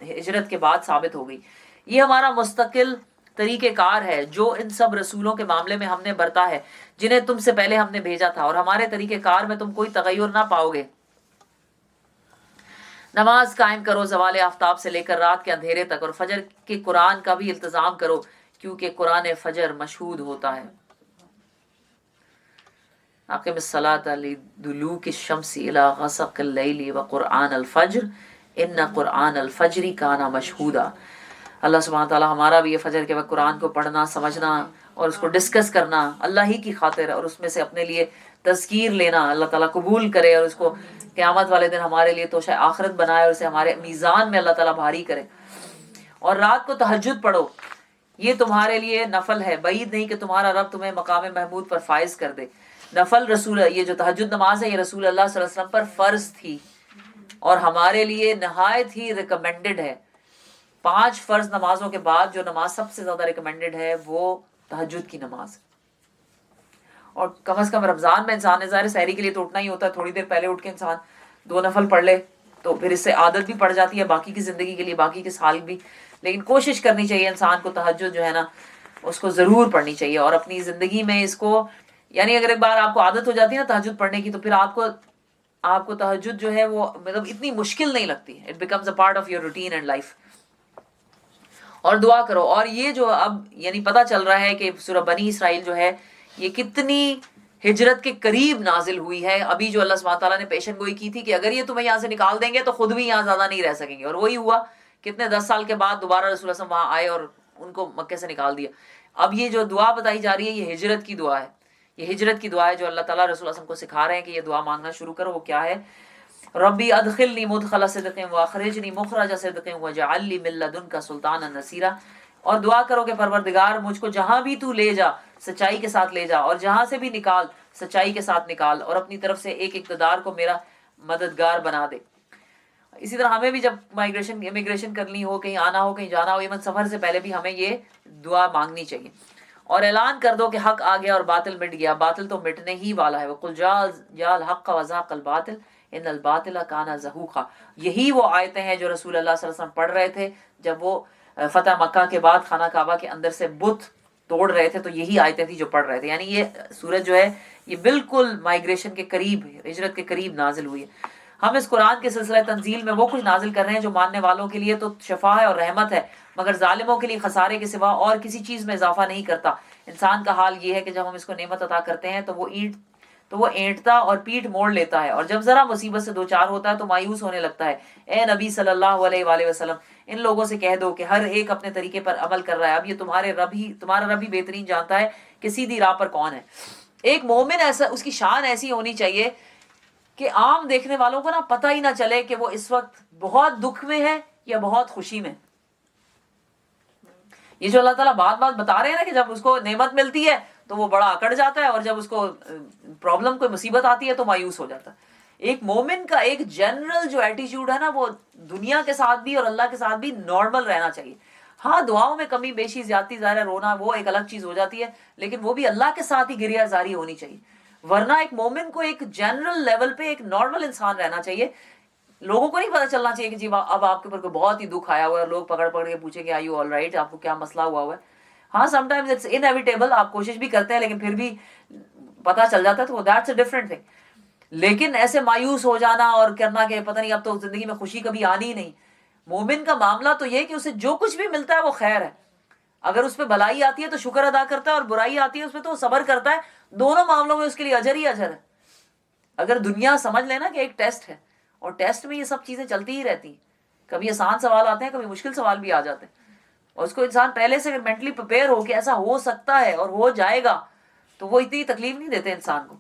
ہجرت کے بعد ثابت ہو گئی. یہ ہمارا مستقل طریقہ کار ہے جو ان سب رسولوں کے معاملے میں ہم نے برتا ہے جنہیں تم سے پہلے ہم نے بھیجا تھا، اور ہمارے طریقہ کار میں تم کوئی تغیر نہ پاؤ گے. نماز قائم کرو زوال آفتاب سے لے کر رات کے اندھیرے تک، اور فجر کے قرآن کا بھی التزام کرو کیونکہ قرآن فجر مشہود ہوتا ہے. اقم الصلاۃ لدلوک الشمس الی غسق اللیل وقرآن الفجر ان قرآن الفجر کان مشہودا. اللہ سبحانہ تعالیٰ ہمارا بھی یہ فجر کے وقت قرآن کو پڑھنا، سمجھنا اور اس کو ڈسکس کرنا اللہ ہی کی خاطر، اور اس میں سے اپنے لیے تذکیر لینا اللہ تعالیٰ قبول کرے، اور اس کو قیامت والے دن ہمارے لیے توشہ آخرت بنائے اور اسے ہمارے میزان میں اللہ تعالیٰ بھاری کرے. اور رات کو تہجد پڑھو، یہ تمہارے لیے نفل ہے، بعید نہیں کہ تمہارا رب تمہیں مقام محمود پر فائز کر دے. نفل رسول، یہ جو تہجد نماز ہے یہ رسول اللہ صلی اللہ علیہ وسلم پر فرض تھی اور ہمارے لیے نہایت ہی ریکمینڈڈ ہے. 5 فرض نمازوں کے بعد جو نماز سب سے زیادہ ریکمینڈڈ ہے وہ تہجد کی نماز. اور کم از کم رمضان میں انسان نے ظاہر سحری کے لیے تو اٹھنا ہی ہوتا ہے، تھوڑی دیر پہلے اٹھ کے انسان 2 نفل پڑھ لے تو پھر اس سے عادت بھی پڑ جاتی ہے باقی کی زندگی کے لیے، باقی کے سال بھی. لیکن کوشش کرنی چاہیے انسان کو تہجد جو ہے نا اس کو ضرور پڑھنی چاہیے، اور اپنی زندگی میں اس کو، یعنی اگر ایک بار آپ کو عادت ہو جاتی ہے نا تہجد پڑھنے کی تو پھر آپ کو تہجد جو ہے وہ مطلب اتنی مشکل نہیں لگتی. It becomes a part of your routine and life. اور دعا کرو. اور یہ جو اب یعنی پتہ چل رہا ہے کہ سورہ بنی اسرائیل جو ہے یہ کتنی ہجرت کے قریب نازل ہوئی ہے. ابھی جو اللہ سبحانہ تعالیٰ نے پیشن گوئی کی تھی کہ اگر یہ تمہیں یہاں سے نکال دیں گے تو خود بھی یہاں زیادہ نہیں رہ سکیں گے، اور وہی ہوا. کتنے 10 سال کے بعد دوبارہ رسول اللہ صلی اللہ علیہ وسلم وہاں آئے اور ان کو مکے سے نکال دیا. اب یہ جو دعا بتائی جا رہی ہے یہ ہجرت کی دعا ہے، یہ ہجرت کی دعا ہے جو اللہ تعالیٰ رسول اللہ علیہ وسلم کو سکھا رہے ہیں کہ یہ دعا مانگنا شروع کرو. وہ کیا ہے؟ ربی ادخلنی مدخل صدق واخرجنی مخرج صدق واجعل لی من لدنک سلطانا نصیرا. اور دعا کرو کہ پروردگار مجھ کو جہاں بھی تو لے جا سچائی کے ساتھ لے جا، اور جہاں سے بھی نکال سچائی کے ساتھ نکال، اور اپنی طرف سے ایک اقتدار کو میرا مددگار بنا دے. اسی طرح ہمیں بھی جب امیگریشن کرنی ہو، کہیں آنا ہو، کہیں جانا ہو، ایون سفر سے پہلے بھی ہمیں یہ دعا مانگنی چاہیے. اور اعلان کر دو کہ حق آ گیا اور باطل مٹ گیا، باطل تو مٹنے ہی والا ہے. وَقُلْ جَاءَ الْحَقُّ وَزَهَقَ الْبَاطِلُ إِنَّ الْبَاطِلَ كَانَ زَهُوقًا. یہی وہ آیتیں ہیں جو رسول اللہ صلی اللہ علیہ وسلم پڑھ رہے تھے جب وہ فتح مکہ کے بعد خانہ کعبہ کے اندر سے بت توڑ رہے تھے، تو یہی آیتیں تھی جو پڑھ رہے تھے. یعنی یہ سورج جو ہے یہ بالکل مائیگریشن کے قریب، ہجرت کے قریب نازل ہوئی ہے. ہم اس قرآن کے سلسلہ تنزیل میں وہ کچھ نازل کر رہے ہیں جو ماننے والوں کے لیے تو شفا ہے اور رحمت ہے، مگر ظالموں کے لیے خسارے کے سوا اور کسی چیز میں اضافہ نہیں کرتا. انسان کا حال یہ ہے کہ جب ہم اس کو نعمت عطا کرتے ہیں تو وہ اینٹتا اور پیٹھ موڑ لیتا ہے، اور جب ذرا مصیبت سے دوچار ہوتا ہے تو مایوس ہونے لگتا ہے. اے نبی صلی اللہ علیہ وآلہ وسلم ان لوگوں سے کہہ دو کہ ہر ایک اپنے طریقے پر عمل کر رہا ہے، اب یہ تمہارا رب ہی بہترین جانتا ہے کہ سیدھی راہ پر کون ہے. ایک مومن ایسا، اس کی شان ایسی ہونی چاہیے کہ عام دیکھنے والوں کو نا پتہ ہی نہ چلے کہ وہ اس وقت بہت دکھ میں ہے یا بہت خوشی میں. یہ جو اللہ تعالیٰ بات بتا رہے ہیں نا کہ جب اس کو نعمت ملتی ہے تو وہ بڑا اکڑ جاتا ہے، اور جب اس کو پرابلم کوئی مصیبت آتی ہے تو مایوس ہو جاتا ہے. ایک مومن کا ایک جنرل جو ایٹیٹیوڈ ہے نا وہ دنیا کے ساتھ بھی اور اللہ کے ساتھ بھی نارمل رہنا چاہیے. ہاں دعاؤں میں کمی بیشی زیادتی ظاہر رونا وہ ایک الگ چیز ہو جاتی ہے، لیکن وہ بھی اللہ کے ساتھ ہی گریہ زاری ہونی چاہیے. ورنہ ایک مومن کو ایک جنرل لیول پہ ایک نارمل انسان رہنا چاہیے. لوگوں کو نہیں پتہ چلنا چاہیے کہ جی اب آپ کے اوپر کوئی بہت ہی دکھ آیا ہوا ہے اور لوگ پکڑ کے پوچھیں گے آر یو آل رائٹ، آپ کو کیا مسئلہ ہوا ہے. ہاں سم ٹائمز اٹس انیویٹیبل، آپ کوشش بھی کرتے ہیں لیکن پھر بھی پتہ چل جاتا ہے تو دیٹس اے ڈفرنٹ تھنگ. لیکن ایسے مایوس ہو جانا اور کرنا کہ پتہ نہیں اب تو زندگی میں خوشی کبھی آنی ہی نہیں. مومن کا معاملہ تو یہ کہ اسے جو کچھ بھی ملتا ہے وہ خیر ہے. اگر اس پہ بھلائی آتی ہے تو شکر ادا کرتا ہے اور برائی آتی ہے اس پہ تو صبر کرتا ہے. دونوں معاملوں میں اس کے لیے اجر ہی اجر ہے. اگر دنیا سمجھ لینا کہ ایک ٹیسٹ ہے اور ٹیسٹ میں یہ سب چیزیں چلتی ہی رہتی ہیں, کبھی آسان سوال آتے ہیں, کبھی مشکل سوال بھی آ جاتے ہیں, اور اس کو انسان پہلے سے اگر مینٹلی پریپیئر ہو کہ ایسا ہو سکتا ہے اور ہو جائے گا تو وہ اتنی تکلیف نہیں دیتے انسان کو.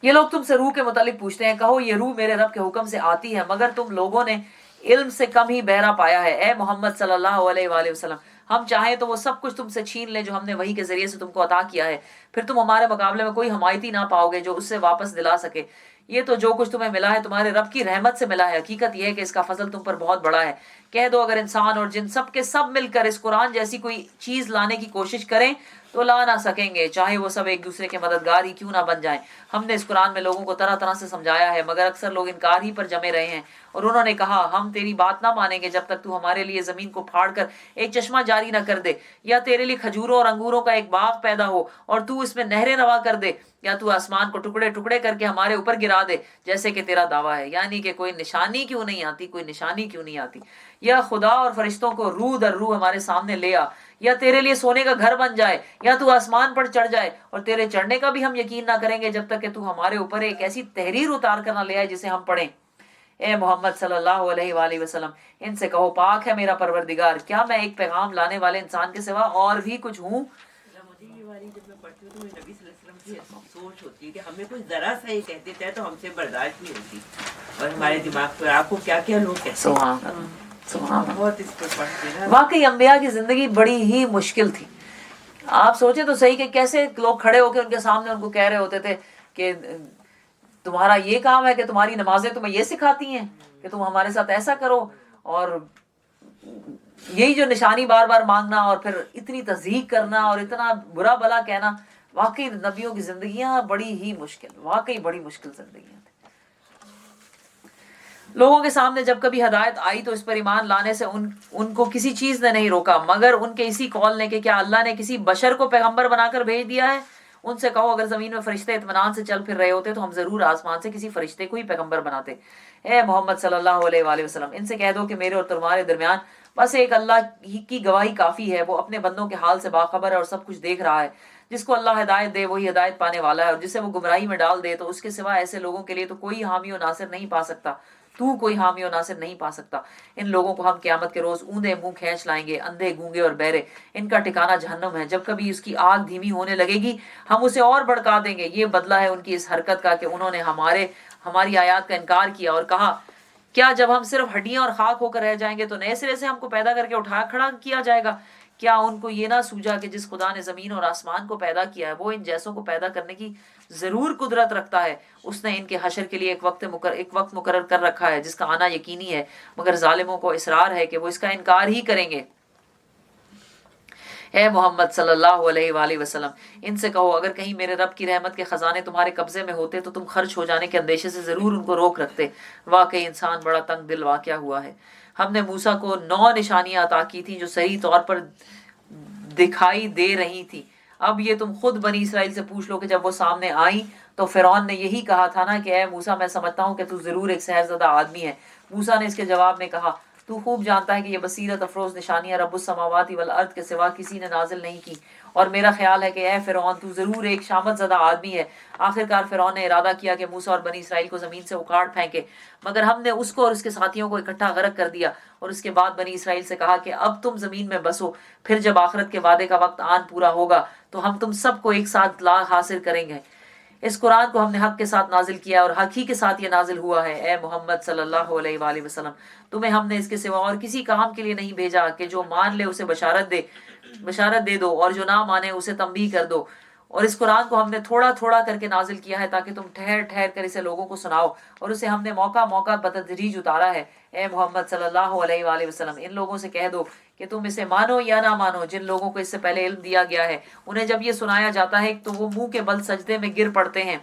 یہ لوگ تم سے روح کے متعلق پوچھتے ہیں, کہو یہ روح میرے رب کے حکم سے آتی ہے مگر تم لوگوں نے علم سے کم ہی بہرا پایا ہے. اے محمد صلی اللہ علیہ وآلہ وسلم, ہم چاہیں تو وہ سب کچھ تم سے چھین لیں جو ہم نے وحی کے ذریعے سے تم کو عطا کیا ہے, پھر تم ہمارے مقابلے میں کوئی حمایتی نہ پاؤ گے جو اس سے واپس دلا سکے. یہ تو جو کچھ تمہیں ملا ہے تمہارے رب کی رحمت سے ملا ہے, حقیقت یہ ہے کہ اس کا فضل تم پر بہت بڑا ہے. کہہ دو اگر انسان اور جن سب کے سب مل کر اس قرآن جیسی کوئی چیز لانے کی کوشش کریں تو لا نہ سکیں گے, چاہے وہ سب ایک دوسرے کے مددگار ہی کیوں نہ بن جائیں. ہم نے اس قرآن میں لوگوں کو طرح طرح سے سمجھایا ہے مگر اکثر لوگ انکار ہی پر جمے رہے ہیں. اور انہوں نے کہا ہم تیری بات نہ مانیں گے جب تک تو ہمارے لیے زمین کو پھاڑ کر ایک چشمہ جاری نہ کر دے, یا تیرے لیے کھجوروں اور انگوروں کا ایک باغ پیدا ہو اور تو اس میں نہریں روا کر دے, یا تو آسمان کو ٹکڑے ٹکڑے کر کے ہمارے اوپر گرا دے جیسے کہ تیرا دعویٰ ہے. یعنی کہ کوئی نشانی کیوں نہیں آتی, کوئی نشانی کیوں نہیں آتی. یا خدا اور فرشتوں کو روح در روح ہمارے سامنے لے آ, یا تیرے لیے سونے کا گھر بن جائے, یا تو آسمان پر چڑھ جائے, اور تیرے چڑھنے کا بھی ہم یقین نہ کریں گے جب تک کہ تو ہمارے اوپر ایک ایسی تحریر اتار کر نہ لے آئے جسے ہم پڑھیں. اے محمد صلی اللہ علیہ وآلہ وسلم, ان سے کہو پاک ہے میرا پروردگار, کیا میں ایک پیغام لانے والے انسان کے سوا اور بھی کچھ ہوں؟ مجھے یہ والی جب میں پڑھتی ہوں تو نبی صلی اللہ علیہ وسلم کی سوچ ہوتی ہے کہ ہمیں کوئی ذرا سا ہی کہہ دیتا ہے تو ہم سے برداشت نہیں ہوتی, اور ہمارے دماغ پر آپ کو کیا کیا لوگ کہتے ہیں. سبحان اللہ, سبحان اللہ. بہت اس پر پڑھتے ہیں. واقعی انبیاء کی زندگی بڑی ہی مشکل تھی. آپ سوچیں تو صحیح کہ کیسے لوگ کھڑے ہو کے ان کے سامنے ان کو کہہ رہے ہوتے تھے کہ تمہارا یہ کام ہے کہ تمہاری نمازیں تمہیں یہ سکھاتی ہیں کہ تم ہمارے ساتھ ایسا کرو, اور یہی جو نشانی بار بار مانگنا اور پھر اتنی تصدیق کرنا اور اتنا برا بلا کہنا. واقعی نبیوں کی زندگیاں بڑی ہی مشکل, واقعی بڑی مشکل زندگیاں تھیں. لوگوں کے سامنے جب کبھی ہدایت آئی تو اس پر ایمان لانے سے ان کو کسی چیز نے نہیں روکا مگر ان کے اسی قول نے کہ کیا اللہ نے کسی بشر کو پیغمبر بنا کر بھیج دیا ہے. ان سے کہو اگر زمین میں فرشتے اطمینان سے چل پھر رہے ہوتے تو ہم ضرور آسمان سے کسی فرشتے کو ہی پیغمبر بناتے. اے محمد صلی اللہ علیہ وآلہ وسلم, ان سے کہہ دو کہ میرے اور تمہارے درمیان بس ایک اللہ ہی کی گواہی کافی ہے, وہ اپنے بندوں کے حال سے باخبر ہے اور سب کچھ دیکھ رہا ہے. جس کو اللہ ہدایت دے وہی ہدایت پانے والا ہے, اور جسے وہ گمراہی میں ڈال دے تو اس کے سوا ایسے لوگوں کے لیے تو کوئی حامی و ناصر نہیں پا سکتا, تو کوئی حامی و ناصر نہیں پا سکتا. ان لوگوں کو ہم قیامت کے روز اوندے منہ کھینچ لائیں گے, اندھے گونگے اور بہرے. ان کا ٹھکانہ جہنم ہے, جب کبھی اس کی آگ دھیمی ہونے لگے گی ہم اسے اور بھڑکا دیں گے. یہ بدلہ ہے ان کی اس حرکت کا کہ انہوں نے ہماری آیات کا انکار کیا اور کہا کیا جب ہم صرف ہڈیاں اور خاک ہو کر رہ جائیں گے تو نئے سرے سے ہم کو پیدا کر کے اٹھا کھڑا کیا جائے گا. کیا ان کو یہ نہ سوجا کہ جس خدا نے زمین اور آسمان کو پیدا کیا ہے وہ ان جیسوں کو پیدا کرنے کی ضرور قدرت رکھتا ہے. اس نے ان کے حشر کے لیے ایک وقت مقرر کر رکھا ہے جس کا آنا یقینی ہے, مگر ظالموں کو اصرار ہے کہ وہ اس کا انکار ہی کریں گے. اے محمد صلی اللہ علیہ وآلہ وسلم, ان سے کہو اگر کہیں میرے رب کی رحمت کے خزانے تمہارے قبضے میں ہوتے تو تم خرچ ہو جانے کے اندیشے سے ضرور ان کو روک رکھتے. واقعی انسان بڑا تنگ دل واقعہ ہوا ہے. ہم نے موسیٰ کو 9 نشانیاں عطا کی تھیں جو صحیح طور پر دکھائی دے رہی تھی. اب یہ تم خود بنی اسرائیل سے پوچھ لو کہ جب وہ سامنے آئیں تو فرعون نے یہی کہا تھا نا کہ اے موسیٰ میں سمجھتا ہوں کہ تو ضرور ایک سحر زدہ آدمی ہے. موسیٰ نے اس کے جواب میں کہا تو خوب جانتا ہے کہ یہ بصیرت افروز نشانیاں رب السماوات والارض کے سوا کسی نے نازل نہیں کی, اور میرا خیال ہے کہ اے فرعون تو ضرور ایک شامت زدہ آدمی ہے. آخرکار فرعون نے ارادہ کیا کہ موسیٰ اور بنی اسرائیل کو زمین سے اکھاڑ پھینکے, مگر ہم نے اس کو اور اس کے ساتھیوں کو اکٹھا غرق کر دیا. اور اس کے بعد بنی اسرائیل سے کہا کہ اب تم زمین میں بسو, پھر جب آخرت کے وعدے کا وقت آن پورا ہوگا تو ہم تم سب کو ایک ساتھ لا حاصل کریں گے. اس قرآن کو ہم نے حق کے ساتھ نازل کیا اور حق ہی کے ساتھ یہ نازل ہوا ہے. اے محمد صلی اللہ علیہ وآلہ وسلم, تمہیں ہم نے اس کے سوا اور کسی کام کے لیے نہیں بھیجا کہ جو مان لے اسے بشارت دے دو اور جو نہ مانے اسے تنبیہ کر دو. اور اس قرآن کو ہم نے تھوڑا تھوڑا کر کے نازل کیا ہے تاکہ تم ٹھہر ٹھہر کر اسے لوگوں کو سناؤ, اور اسے ہم نے موقع موقع بتدریج اتارا ہے. اے محمد صلی اللہ علیہ وآلہ وسلم, ان لوگوں سے کہہ دو کہ تم اسے مانو یا نہ مانو. جن لوگوں کو اس سے پہلے علم دیا گیا ہے انہیں جب یہ سنایا جاتا ہے تو وہ منہ کے بل سجدے میں گر پڑتے ہیں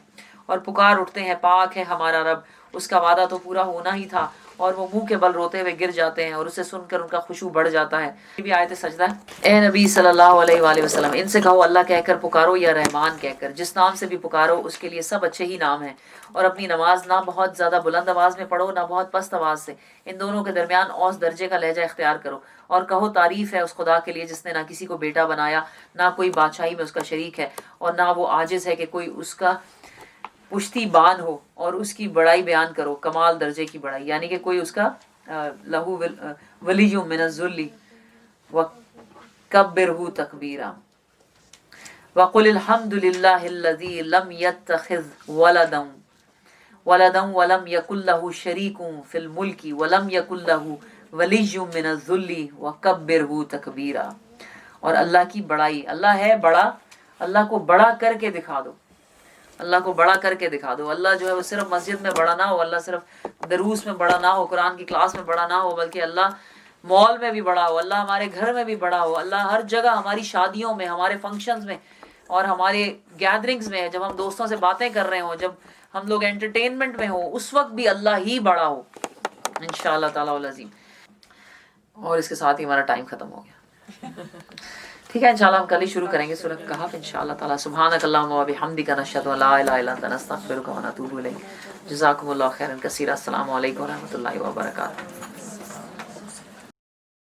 اور پکار اٹھتے ہیں پاک ہے ہمارا رب, اس کا وعدہ تو پورا ہونا ہی تھا اور وہ منہ کے بل روتے ہوئے گر جاتے ہیں اور اسے سن کر ان کا خشوع بڑھ جاتا ہے. یہ بھی آیت سجدہ ہے. اے نبی صلی اللہ علیہ وآلہ وسلم ان سے کہو اللہ کہہ کر پکارو یا رحمان کہہ کر، جس نام سے بھی پکارو اس کے لیے سب اچھے ہی نام ہیں. اور اپنی نماز نہ بہت زیادہ بلند آواز میں پڑھو نہ بہت پست آواز سے، ان دونوں کے درمیان اوسط درجے کا لہجہ اختیار کرو. اور کہو تعریف ہے اس خدا کے لیے جس نے نہ کسی کو بیٹا بنایا، نہ کوئی بادشاہی میں اس کا شریک ہے، اور نہ وہ عاجز ہے کہ کوئی اس کا پشتی بان ہو. اور اس کی بڑائی بیان کرو، کمال درجے کی بڑائی، یعنی کہ کوئی اس کا لہو ولی من الذل وکبرہ تکبیرا. وقل الحمد للہ الذی لم یتخذ ولدا ولم یکن لہ شریک فی الملک ولم یکن لہ ولی من الذل وکبرہ تکبیرا. اور اللہ کی بڑائی، اللہ ہے بڑا، اللہ کو بڑا کر کے دکھا دو، اللہ کو بڑا کر کے دکھا دو. اللہ جو ہے وہ صرف مسجد میں بڑا نہ ہو، اللہ صرف دروس میں بڑا نہ ہو، قرآن کی کلاس میں بڑا نہ ہو، بلکہ اللہ مال میں بھی بڑا ہو، اللہ ہمارے گھر میں بھی بڑا ہو، اللہ ہر جگہ، ہماری شادیوں میں، ہمارے فنکشنز میں اور ہمارے گیدرنگز میں، جب ہم دوستوں سے باتیں کر رہے ہوں، جب ہم لوگ انٹرٹینمنٹ میں ہوں، اس وقت بھی اللہ ہی بڑا ہو انشاءاللہ تعالیٰ العظیم. اور اس کے ساتھ ہی ہمارا ٹائم ختم ہو گیا. ٹھیک ہے انشاءاللہ ہم کل ہی شروع کریں گے سورہ کہف انشاءاللہ تعالیٰ. سبحانک اللہم و بحمدک نشہد ان لا الہ الا انت نستغفرک و نتوب الیک. جزاکم اللہ خیرا کثیرا. السلام علیکم و رحمۃ اللہ وبرکاتہ.